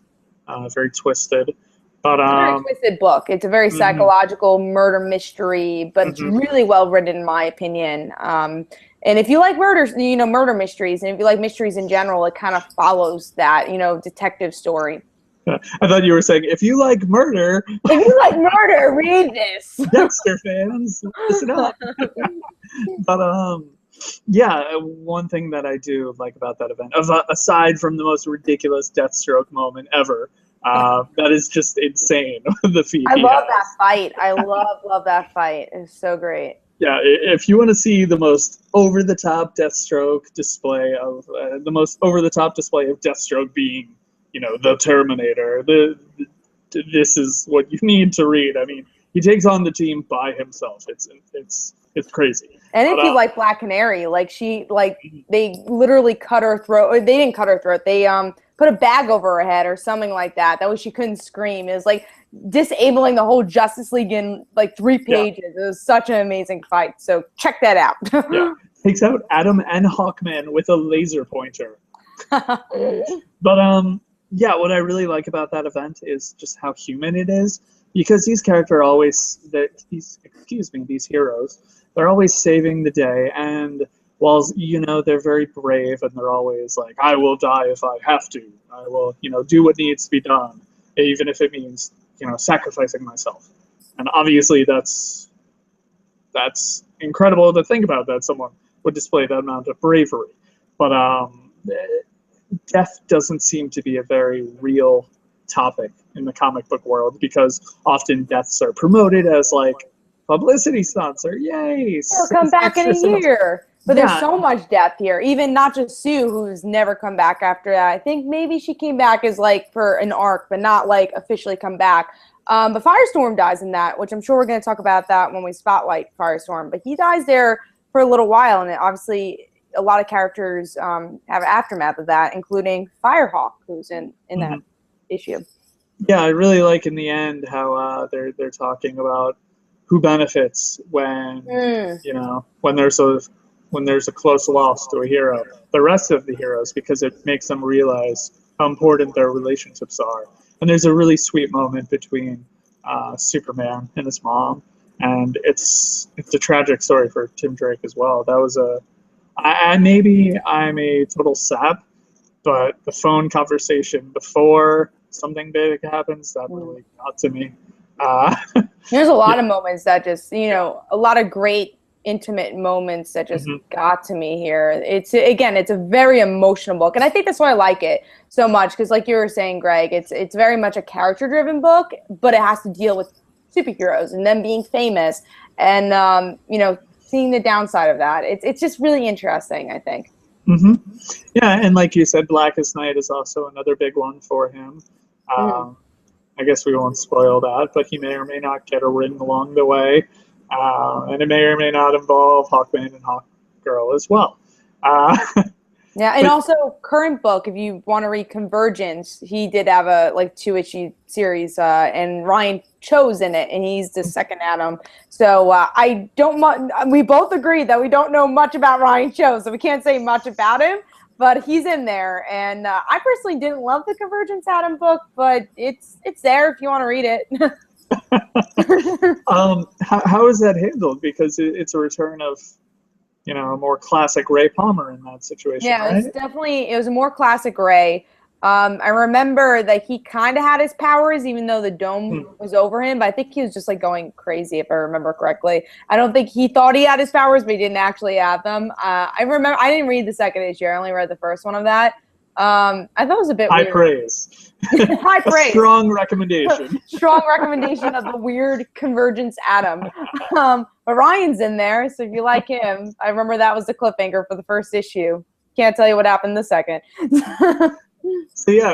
very twisted. But, it's a very twisted book. It's a very psychological murder mystery, but it's really well written, in my opinion. And if you like murder mysteries, and if you like mysteries in general, it kind of follows that, you know, detective story. I thought you were saying, if you like murder. If you like murder, read this. Dexter fans, listen up. But, yeah, one thing that I do like about that event, aside from the most ridiculous Deathstroke moment ever, that is just insane. The feat. I love that fight. I love that fight. It's so great. Yeah, if you want to see the most over-the-top Deathstroke display of the most over-the-top display of Deathstroke being, you know, the Terminator, this is what you need to read. I mean, he takes on the team by himself. It's crazy. And if you like Black Canary, they literally cut her throat. Or they didn't cut her throat. They put a bag over her head or something like that. That way she couldn't scream. It was like disabling the whole Justice League in like 3 pages. Yeah. It was such an amazing fight. So check that out. Yeah, takes out Adam and Hawkman with a laser pointer. But yeah, what I really like about that event is just how human it is, because these characters are always these heroes. They're always saving the day, and while, you know, they're very brave, and they're always like, I will die if I have to. I will, you know, do what needs to be done, even if it means, you know, sacrificing myself. And obviously that's incredible to think about, that someone would display that amount of bravery. But death doesn't seem to be a very real topic in the comic book world, because often deaths are promoted as like publicity stunts, or yay, he'll come back in a year. But there's so much death here. Even not just Sue, who's never come back after that. I think maybe she came back as like for an arc, but not like officially come back. But Firestorm dies in that, which I'm sure we're going to talk about that when we spotlight Firestorm. But he dies there for a little while, and obviously a lot of characters have an aftermath of that, including Firehawk, who's in that issue. Yeah, I really like in the end how they're talking about who benefits when when there's a close loss to a hero. The rest of the heroes, because it makes them realize how important their relationships are. And there's a really sweet moment between Superman and his mom, and it's a tragic story for Tim Drake as well. That was maybe I'm a total sap, but the phone conversation before something big happens, that really got to me. Uh, There's a lot of moments that just, a lot of great intimate moments that just got to me here. It's a very emotional book, and I think that's why I like it so much, because like you were saying, Gregg, it's very much a character driven book, but it has to deal with superheroes and them being famous, and seeing the downside of that. It's just really interesting, I think. Yeah, and like you said, Blackest Night is also another big one for him. I guess we won't spoil that, but he may or may not get a ring along the way, and it may or may not involve Hawkman and Hawkgirl as well. Yeah, and also current book, if you want to read Convergence, he did have a 2-issue series, and Ryan Cho's in it, and he's the second Atom. So we both agree that we don't know much about Ryan Cho, so we can't say much about him, but he's in there. And I personally didn't love the Convergence Atom book, but it's there if you want to read it. How is that handled? Because it's a return of a more classic Ray Palmer in that situation. Yeah, right? It was a more classic Ray. I remember that he kind of had his powers, even though the dome was over him. But I think he was just going crazy, if I remember correctly. I don't think he thought he had his powers, but he didn't actually have them. I didn't read the second issue. I only read the first one of that. I thought it was a bit high weird. Praise. High praise. Strong recommendation. Strong recommendation of the weird Convergence Atom. But Ryan's in there, so if you like him, I remember that was the cliffhanger for the first issue. Can't tell you what happened the second.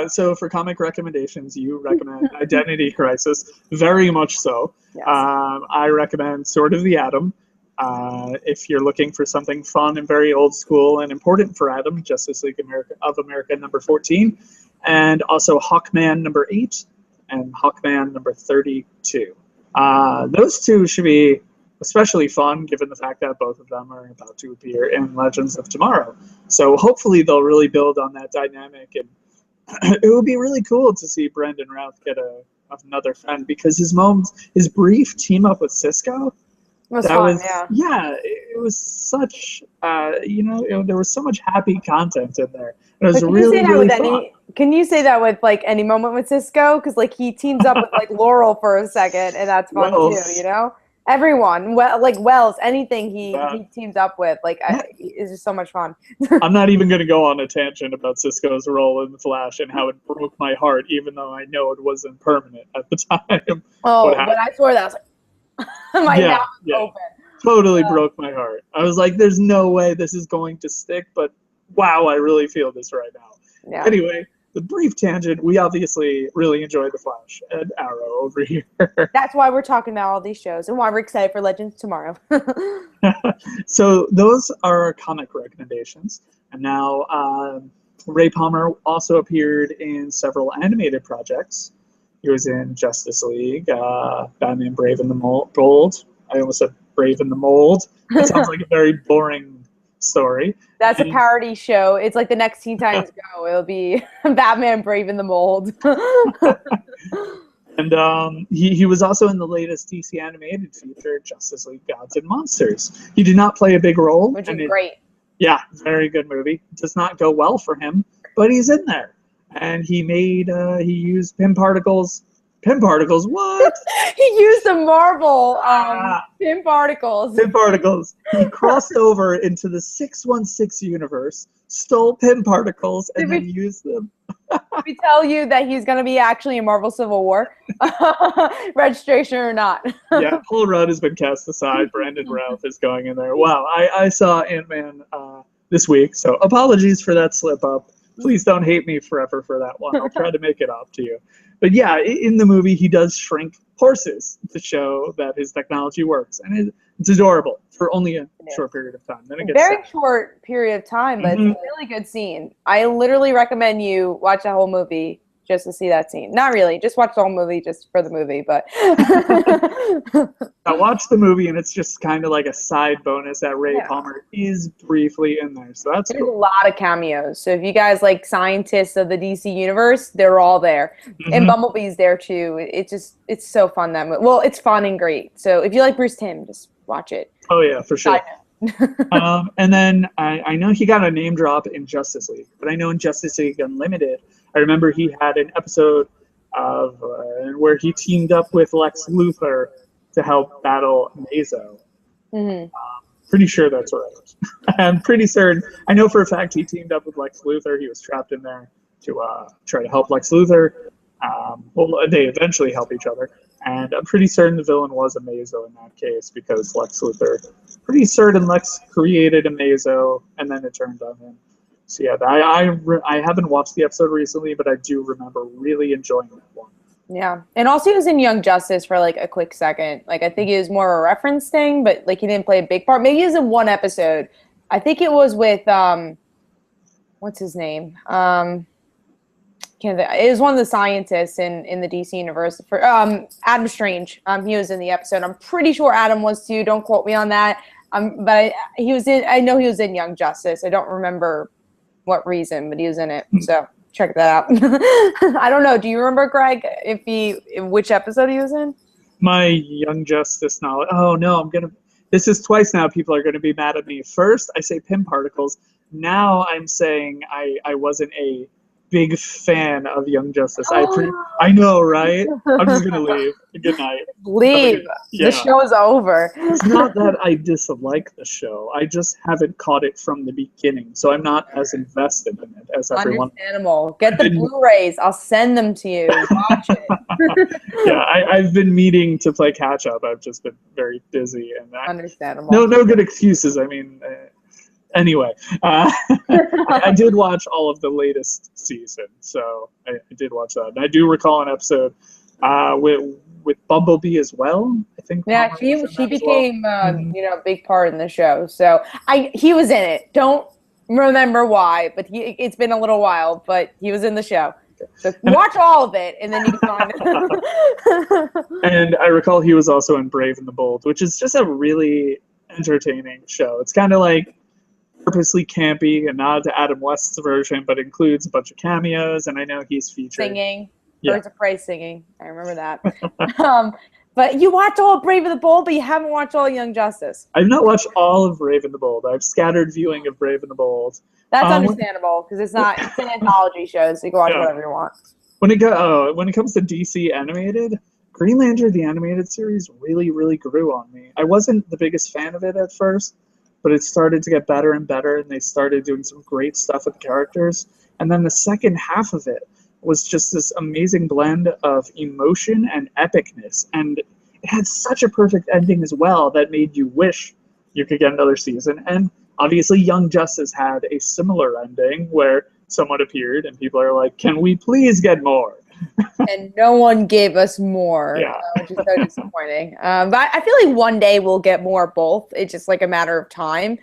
So for comic recommendations, you recommend Identity Crisis, very much so. Yes. I recommend Sword of the Atom. If you're looking for something fun and very old school and important for Atom, Justice League of America number 14, and also Hawkman number 8 and Hawkman number 32. Those two should be especially fun, given the fact that both of them are about to appear in Legends of Tomorrow. So hopefully they'll really build on that dynamic, and it would be really cool to see Brandon Routh get another friend, because his brief team up with Cisco, was fun. It was such there was so much happy content in there. It was fun. Can you say that with any moment with Cisco? Because he teams up with Laurel for a second, and that's fun too. Everyone, Wells, anything he teams up with, is just so much fun. I'm not even going to go on a tantient about Cisco's role in The Flash and how it broke my heart, even though I know it wasn't permanent at the time. Oh, when I saw that, I was like, my mouth was open. Totally broke my heart. I was like, there's no way this is going to stick, but wow, I really feel this right now. Yeah. Anyway, the brief tangent, we obviously really enjoyed The Flash and Arrow over here. That's why we're talking about all these shows and why we're excited for Legends tomorrow. So those are our comic recommendations. And now Ray Palmer also appeared in several animated projects. He was in Justice League, Batman Brave and the Bold. I almost said Brave and the Mold. That sounds like a very boring story. That's a parody show. It's like the next Teen Titans Go. It'll be Batman Brave in the Mold. And he was also in the latest DC animated feature, Justice League Gods and Monsters. He did not play a big role. Which is great. Yeah, very good movie. Does not go well for him, but he's in there. And he used Pym Particles. Pym Particles, what? He used the Marvel Pym Particles. Pym Particles. He crossed over into the 616 universe, stole Pym Particles, and then used them. Did we tell you that he's going to be actually in Marvel Civil War? Registration or not. Yeah, Paul Rudd has been cast aside. Brandon Routh is going in there. Wow, I saw Ant-Man this week, so apologies for that slip-up. Please don't hate me forever for that one. I'll try to make it up to you. But yeah, in the movie, he does shrink horses to show that his technology works. And it's adorable for only a short period of time. Then it gets very short period of time, but it's a really good scene. I literally recommend you watch the whole movie just to see that scene. Not really, just watch the whole movie just for the movie, but I watched the movie, and it's just kind of like a side bonus that Ray Palmer is briefly in there, so that's there's cool. a lot of cameos. So if you guys like scientists of the DC universe, they're all there, and Bumblebee's there too. It's so fun that movie. Well, it's fun and great. So if you like Bruce Timm, just watch it. Oh yeah, for sure. And then I know he got a name drop in Justice League, but I know in Justice League Unlimited, I remember he had an episode of where he teamed up with Lex Luthor to help battle Mazo. Pretty sure that's right. I'm pretty certain. I know for a fact he teamed up with Lex Luthor. He was trapped in there to try to help Lex Luthor. Well, they eventually help each other. And I'm pretty certain the villain was a Mazo in that case, because Lex Luthor, pretty certain Lex created a Mazo, and then it turned on him. So yeah, I haven't watched the episode recently, but I do remember really enjoying that one. Yeah, and also he was in Young Justice for like a quick second. Like I think it was more of a reference thing, but like he didn't play a big part. Maybe he was in one episode. I think it was with what's his name? It was one of the scientists in the DC universe for Adam Strange. He was in the episode. I'm pretty sure Adam was too. Don't quote me on that. But he was in. I know he was in Young Justice. I don't remember what reason, but he was in it. So check that out. I don't know. Do you remember, Greg? Which episode he was in? My Young Justice knowledge. Oh no, This is twice now. People are gonna be mad at me. First, I say Pym particles. Now I'm saying I wasn't a big fan of Young Justice. I know, right? I'm just gonna leave. Good night. Leave. The show is over. It's not that I dislike the show. I just haven't caught it from the beginning, so I'm not as invested in it as everyone. Understandable. Get the Blu-rays. I'll send them to you. Watch it. Yeah, I've been meaning to play catch up. I've just been very busy, and understandable. No good excuses. I mean. Anyway, I did watch all of the latest season, so I did watch that. And I do recall an episode with Bumblebee as well. I think. Yeah, she became a big part in the show. So he was in it. Don't remember why, but it's been a little while. But he was in the show. So watch all of it, and then you can find it. And I recall he was also in Brave and the Bold, which is just a really entertaining show. It's kind of like purposely campy and nod to Adam West's version, but includes a bunch of cameos, and I know he's featured. Singing. Birds of Prey singing. I remember that. But you watched all of Brave and the Bold, but you haven't watched all of Young Justice. I've not watched all of Brave and the Bold. I've scattered viewing of Brave and the Bold. That's understandable, because it's an anthology show, so you can watch whatever you want. When it comes to DC animated, Green Lantern, the animated series, really, really grew on me. I wasn't the biggest fan of it at first, but it started to get better and better, and they started doing some great stuff with the characters. And then the second half of it was just this amazing blend of emotion and epicness. And it had such a perfect ending as well that made you wish you could get another season. And obviously Young Justice had a similar ending where someone appeared and people are like, can we please get more? And no one gave us more, which is so disappointing. But I feel like one day we'll get more of both. It's just like a matter of time.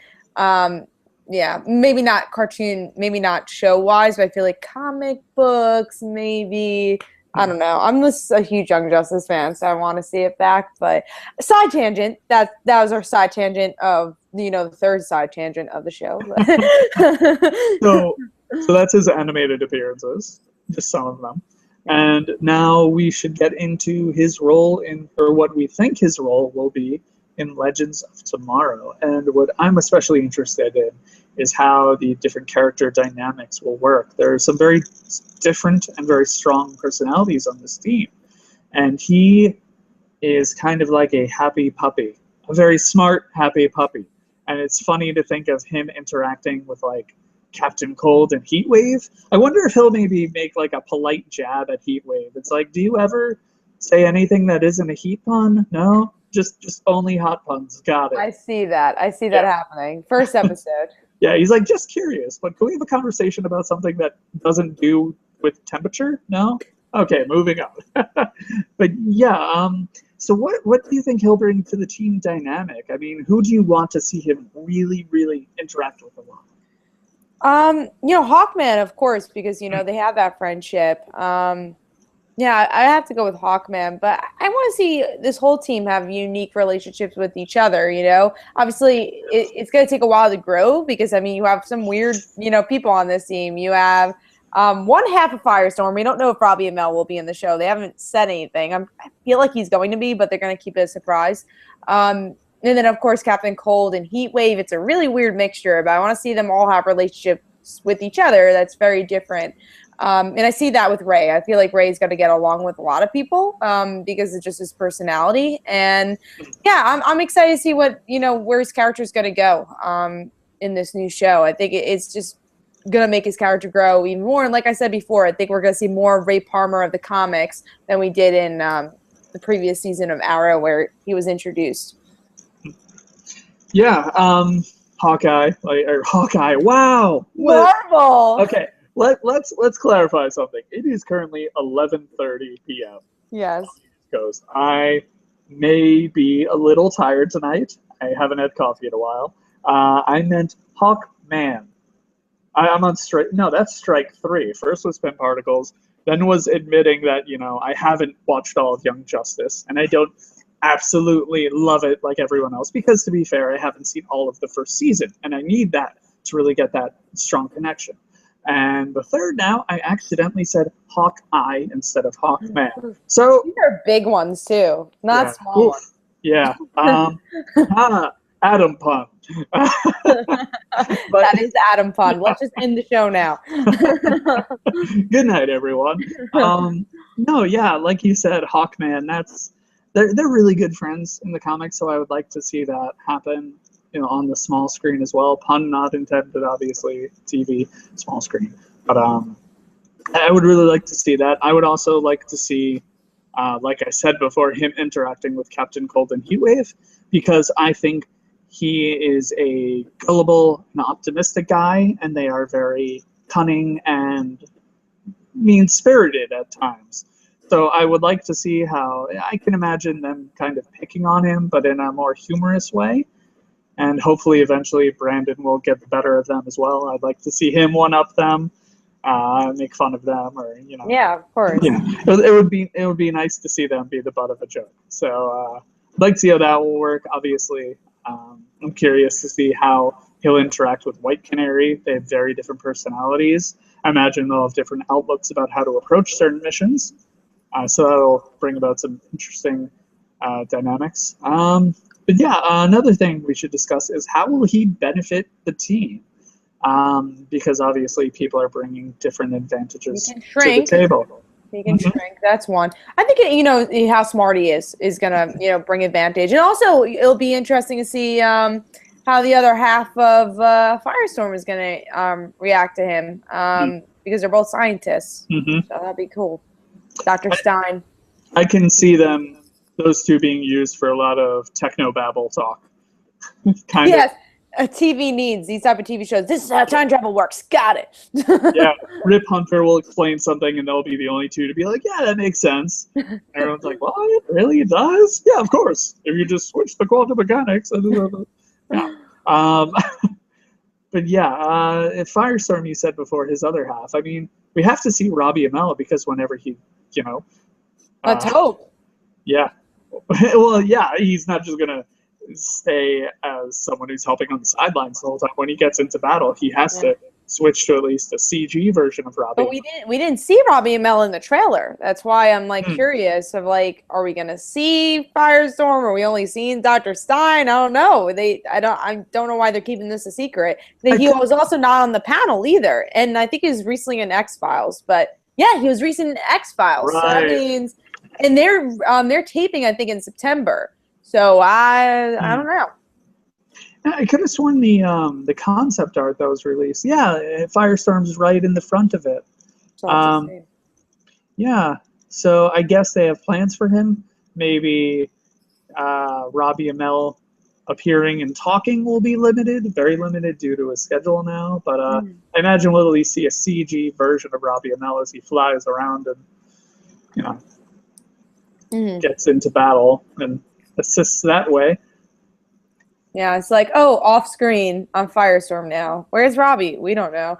Maybe not cartoon, maybe not show-wise, but I feel like comic books, maybe. I don't know. I'm just a huge Young Justice fan, so I want to see it back. But side tangent, that was our side tangent of, the third side tangent of the show. So that's his animated appearances, just some of them. And now we should get into his role or what we think his role will be in Legends of Tomorrow. And what I'm especially interested in is how the different character dynamics will work. There are some very different and very strong personalities on this team. And he is kind of like a happy puppy, a very smart, happy puppy. And it's funny to think of him interacting with like Captain Cold and Heatwave. I wonder if he'll maybe make like a polite jab at Heatwave. It's like, do you ever say anything that isn't a heat pun? No? Just only hot puns. Got it. I see that happening. First episode. Yeah, he's like, just curious, but can we have a conversation about something that doesn't do with temperature? No? Okay, moving on. But yeah, so what do you think he'll bring to the team dynamic? I mean, who do you want to see him really, really interact with a lot? Hawkman, of course, because they have that friendship. Yeah, I have to go with Hawkman, but I want to see this whole team have unique relationships with each other. Obviously it's going to take a while to grow because you have some weird people on this team. You have one half of Firestorm. We don't know if Robbie Amell will be in the show. They haven't said anything. I feel like he's going to be, but they're going to keep it a surprise. And then of course Captain Cold and Heatwave. It's a really weird mixture, but I want to see them all have relationships with each other. That's very different. And I see that with Ray. I feel like Ray's got to get along with a lot of people because it's just his personality. And yeah, I'm excited to see where his character is going to go in this new show. I think it's just going to make his character grow even more. And like I said before, I think we're going to see more of Ray Palmer of the comics than we did in the previous season of Arrow where he was introduced. Yeah, Hawkeye. Hawkeye. Wow. Marvel. Okay. Let's clarify something. It is currently 11:30 p.m. Yes. Coast. I may be a little tired tonight. I haven't had coffee in a while. I meant Hawkman. I'm on strike. No, that's strike 3. First was Spin Particles, then was admitting that I haven't watched all of Young Justice, and I don't absolutely love it like everyone else because, to be fair, I haven't seen all of the first season, and I need that to really get that strong connection. And the third now, I accidentally said Hawkeye instead of Hawkman. So these are big ones too, not small ones. Yeah. Adam pun. That is Adam pun. Let's just end the show now. Good night, everyone. No, yeah, like you said, Hawkman. They're really good friends in the comics, so I would like to see that happen. On the small screen as well. Pun not intended, obviously. TV, small screen. But I would really like to see that. I would also like to see, like I said before, him interacting with Captain Cold and Heatwave, because I think he is a gullible and optimistic guy, and they are very cunning and mean-spirited at times. So I would like to see how, I can imagine them kind of picking on him, but in a more humorous way. And hopefully, eventually, Brandon will get the better of them as well. I'd like to see him one-up them, make fun of them, or Yeah, of course. Yeah, it would be nice to see them be the butt of a joke. So I'd like to see how that will work. Obviously, I'm curious to see how he'll interact with White Canary. They have very different personalities. I imagine they'll have different outlooks about how to approach certain missions. So that'll bring about some interesting dynamics. But yeah, another thing we should discuss is how will he benefit the team? Because obviously people are bringing different advantages to the table. He can shrink. That's one. I think how smart he is gonna bring advantage, and also it'll be interesting to see how the other half of Firestorm is gonna react to him because they're both scientists. So that'd be cool. Dr. Stein. I can see those two being used for a lot of technobabble talk. Yes, TV needs these type of TV shows. This is how time travel works. Got it. Yeah, Rip Hunter will explain something, and they'll be the only two to be like, yeah, that makes sense. Everyone's like, what? Really? It does? Yeah, of course. If you just switch the quantum mechanics. Yeah. But yeah, if Firestorm, you said before, his other half, we have to see Robbie Amell because whenever he, let's hope. Yeah. Well, yeah, he's not just going to stay as someone who's helping on the sidelines the whole time. When he gets into battle, he has to switch to at least a CG version of Robbie. But we didn't see Robbie Amell in the trailer. That's why I'm curious of are we gonna see Firestorm? Are we only seeing Dr. Stein? I don't know. I don't know why they're keeping this a secret. He was also not on the panel either, and I think he was recently in X-Files. But yeah, he was recently in X-Files. Right. So that means, and they're taping I think in September. So I don't know. I could have sworn the concept art that was released. Yeah, Firestorm's right in the front of it. Yeah, so I guess they have plans for him. Maybe Robbie Amell appearing and talking will be limited, very limited due to his schedule now. But I imagine we'll at least see a CG version of Robbie Amell as he flies around and gets into battle and assists that way. Yeah, it's like, oh, off screen on Firestorm now. Where's Robbie? We don't know.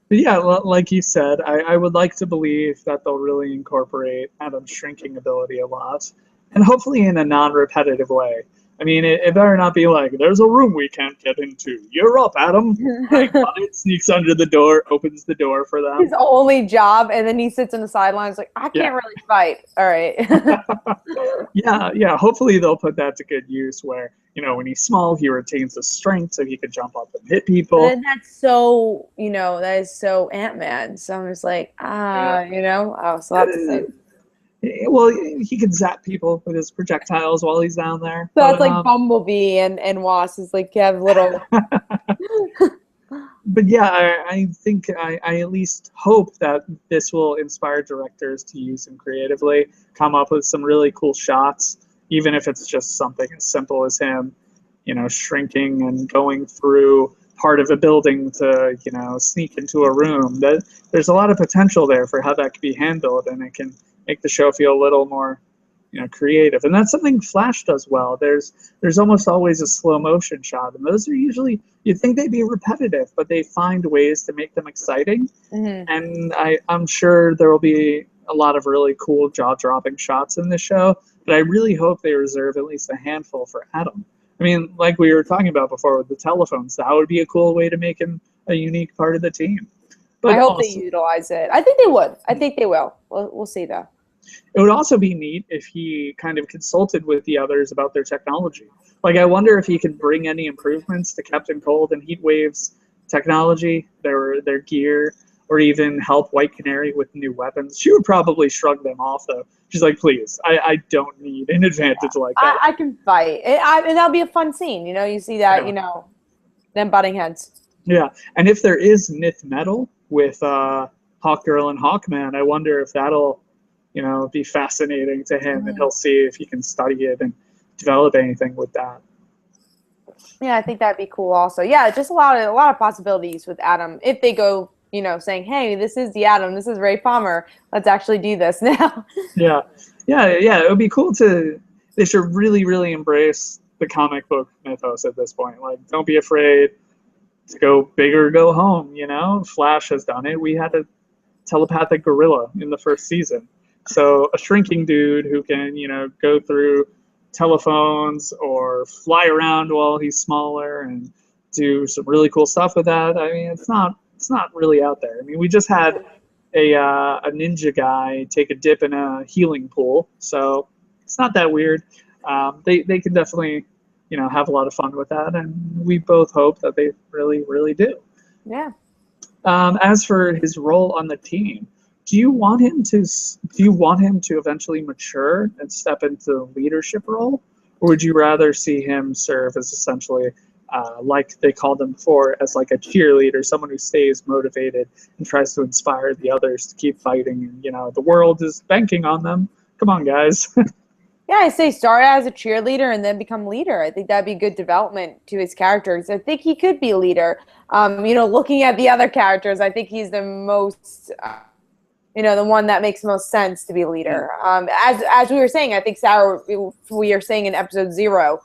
But yeah, like you said, I would like to believe that they'll really incorporate Adam's shrinking ability a lot, and hopefully in a non-repetitive way. I mean, it better not be like, there's a room we can't get into. You're up, Adam. Like, it sneaks under the door, opens the door for them. His only job, and then he sits on the sidelines like, I can't really fight. All right. Yeah. Hopefully they'll put that to good use where, when he's small, he retains his strength so he can jump up and hit people. And that's so, that is so Ant-Man. So I'm just like, oh, so that's the Well, he can zap people with his projectiles while he's down there. So that's like Bumblebee and Wasp is like you have little. But yeah, I think I at least hope that this will inspire directors to use him creatively, come up with some really cool shots, even if it's just something as simple as him, shrinking and going through part of a building to, sneak into a room. There's a lot of potential there for how that could be handled, and it can make the show feel a little more, creative. And that's something Flash does well. There's almost always a slow motion shot, and those are usually, you'd think they'd be repetitive, but they find ways to make them exciting. Mm-hmm. And I'm sure there will be a lot of really cool jaw-dropping shots in this show, but I really hope they reserve at least a handful for Adam. I mean, like we were talking about before with the telephones, that would be a cool way to make him a unique part of the team. But I hope they utilize it. I think they would. I think they will. We'll see, though. It would also be neat if he kind of consulted with the others about their technology. Like, I wonder if he could bring any improvements to Captain Cold and Heatwave's technology, their gear, or even help White Canary with new weapons. She would probably shrug them off, though. She's like, please, I don't need an advantage like that. I can fight. And that'll be a fun scene. You see that, them butting heads. Yeah, and if there is Nith Metal with Hawkgirl and Hawkman, I wonder if that'll, be fascinating to him, and he'll see if he can study it and develop anything with that. Yeah, I think that'd be cool also. Yeah, just a lot of possibilities with Adam. If they go, saying, hey, this is the Adam, this is Ray Palmer, let's actually do this now. Yeah, it would be cool they should really, really embrace the comic book mythos at this point. Like, don't be afraid to go big or go home, Flash has done it. We had a telepathic gorilla in the first season. So a shrinking dude who can, go through telephones or fly around while he's smaller and do some really cool stuff with that. I mean, it's not really out there. I mean, we just had a ninja guy take a dip in a healing pool, so it's not that weird. They can definitely, have a lot of fun with that, and we both hope that they really, really do. Yeah. As for his role on the team, do you want him to eventually mature and step into the leadership role, or would you rather see him serve as essentially, like they called him before, as like a cheerleader, someone who stays motivated and tries to inspire the others to keep fighting? And the world is banking on them. Come on, guys. Yeah, I say start as a cheerleader and then become leader. I think that'd be good development to his characters. I think he could be a leader. Looking at the other characters, I think he's the most, the one that makes most sense to be a leader. As we were saying, I think Sarah, we are saying in episode 0,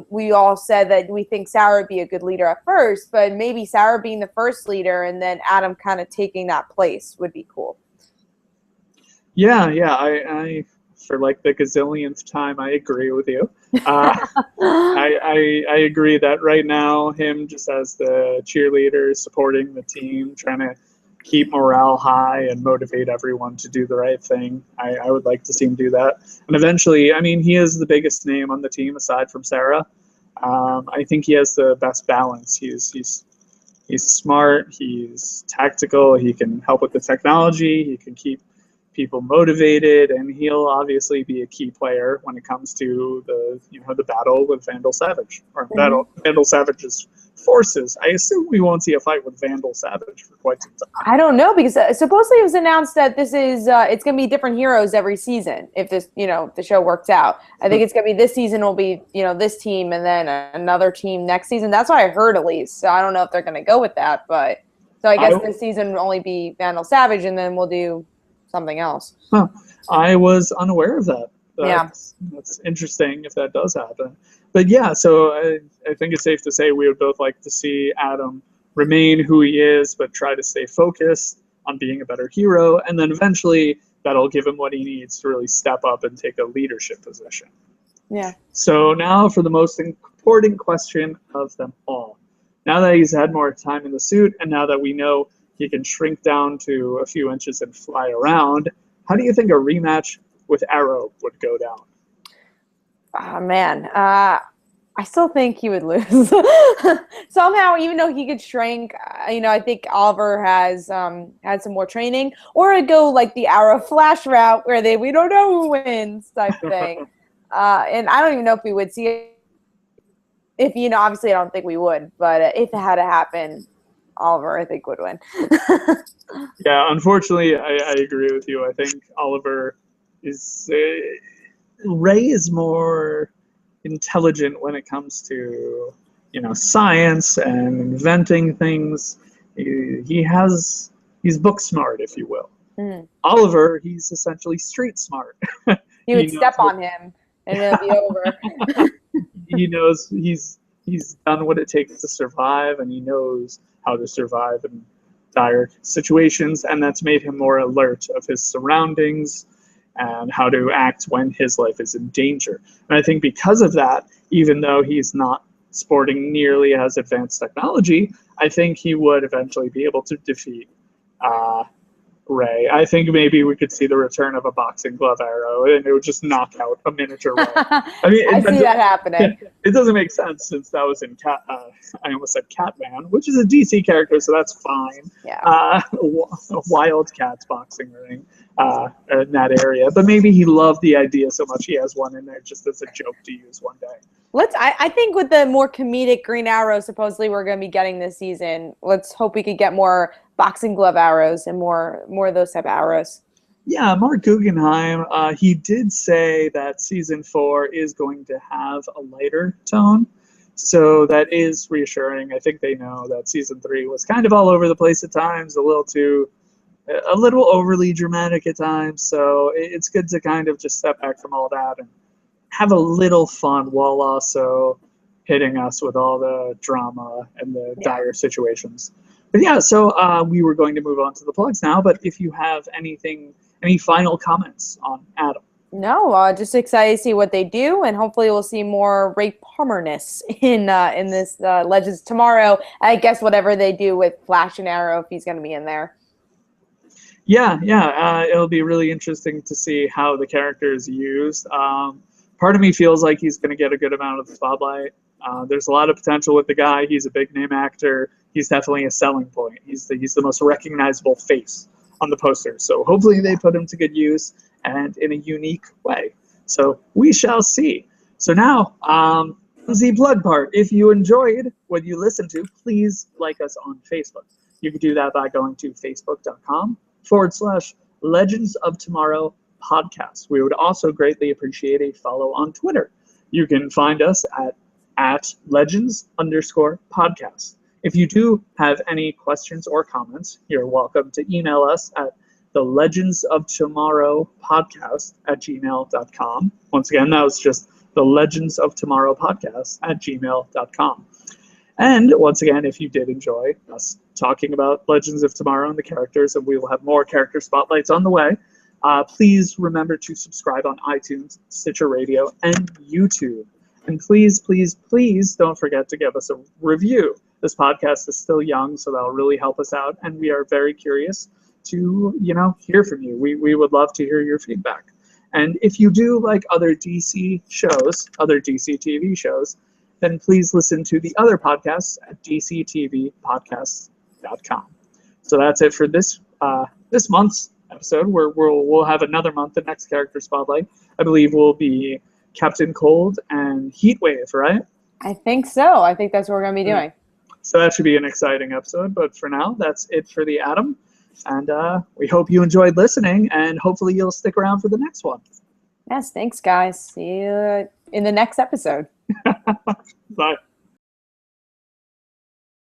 we all said that we think Sarah would be a good leader at first, but maybe Sarah being the first leader and then Adam kind of taking that place would be cool. Yeah, I for like the gazillionth time, I agree with you. I agree that right now, him just as the cheerleader, supporting the team, trying to keep morale high and motivate everyone to do the right thing. I would like to see him do that. And eventually, I mean, he is the biggest name on the team aside from Sarah. I think he has the best balance. He's smart, he's tactical, he can help with the technology, he can keep people motivated, and he'll obviously be a key player when it comes to the battle with Vandal Savage, or Vandal Savage's forces. I assume we won't see a fight with Vandal Savage for quite some time. I don't know, because supposedly it was announced that this is it's going to be different heroes every season if this the show works out. I think it's going to be this season will be this team and then another team next season. That's what I heard at least. So I don't know if they're going to go with that, but so I guess this season will only be Vandal Savage and then we'll do something else. Huh. I was unaware of that. That's interesting if that does happen. But yeah, so I think it's safe to say we would both like to see Adam remain who he is, but try to stay focused on being a better hero, and then eventually that'll give him what he needs to really step up and take a leadership position. Yeah. So now for the most important question of them all. Now that he's had more time in the suit, and now that we know he can shrink down to a few inches and fly around, how do you think a rematch with Arrow would go down? Oh, man. I still think he would lose. Somehow, even though he could shrink, I think Oliver has had some more training. Or I'd go like the Arrow Flash route where we don't know who wins type thing. And I don't even know if we would see it. If, obviously I don't think we would. But if it had to happen, Oliver, I think, would win. Yeah, unfortunately, I agree with you. I think Oliver is... Ray is more intelligent when it comes to, science and inventing things. He's book smart, if you will. Mm. Oliver, he's essentially street smart. You would step on him and it'll be over. He knows he's done what it takes to survive, and he knows how to survive in dire situations, and that's made him more alert of his surroundings and how to act when his life is in danger. And I think because of that, even though he's not sporting nearly as advanced technology, I think he would eventually be able to defeat Ray. I think maybe we could see the return of a boxing glove Arrow, and it would just knock out a miniature Ray. I mean, I see that happening. It doesn't make sense since that was in I almost said Catman, which is a DC character, so that's fine. Yeah. Wildcats boxing ring in that area, but maybe he loved the idea so much he has one in there just as a joke to use one day. I think with the more comedic Green Arrow supposedly we're going to be getting this season, let's hope we could get more boxing glove arrows and more of those type of arrows. Yeah, Mark Guggenheim, he did say that season 4 is going to have a lighter tone, so that is reassuring. I think they know that season 3 was kind of all over the place at times, a little overly dramatic at times, so it's good to kind of just step back from all that and have a little fun while also hitting us with all the drama and the dire situations. But yeah, so we were going to move on to the plugs now, but if you have any final comments on Adam? No, just excited to see what they do, and hopefully we'll see more Ray Palmer-ness in this Legends tomorrow. I guess whatever they do with Flash and Arrow, if he's going to be in there. Yeah, it'll be really interesting to see how the character is used. Part of me feels like he's going to get a good amount of the spotlight. There's a lot of potential with the guy. He's a big name actor. He's definitely a selling point. He's the most recognizable face on the poster. So hopefully they put him to good use and in a unique way. So we shall see. So now, the plug part. If you enjoyed what you listened to, please like us on Facebook. You can do that by going to facebook.com/Legends of Tomorrow podcast. We would also greatly appreciate a follow on Twitter. You can find us at Legends_podcast. If you do have any questions or comments, you're welcome to email us at the Legends of Tomorrow podcast @gmail.com. Once again, that was just the Legends of Tomorrow podcast @gmail.com. And once again, if you did enjoy us talking about Legends of Tomorrow and the characters, and we will have more character spotlights on the way, please remember to subscribe on iTunes, Stitcher Radio, and YouTube. And please, please, please don't forget to give us a review. This podcast is still young, so that'll really help us out, and we are very curious to, hear from you. We would love to hear your feedback. And if you do like other DC shows, other DC TV shows, then please listen to the other podcasts at dctvpodcasts.com. So that's it for this month's episode, where we'll have another month. The next character spotlight, I believe, will be Captain Cold and Heatwave, right? I think so. I think that's what we're going to be doing. So that should be an exciting episode. But for now, that's it for the Atom. And we hope you enjoyed listening, and hopefully you'll stick around for the next one. Yes, thanks, guys. See you in the next episode. Bye.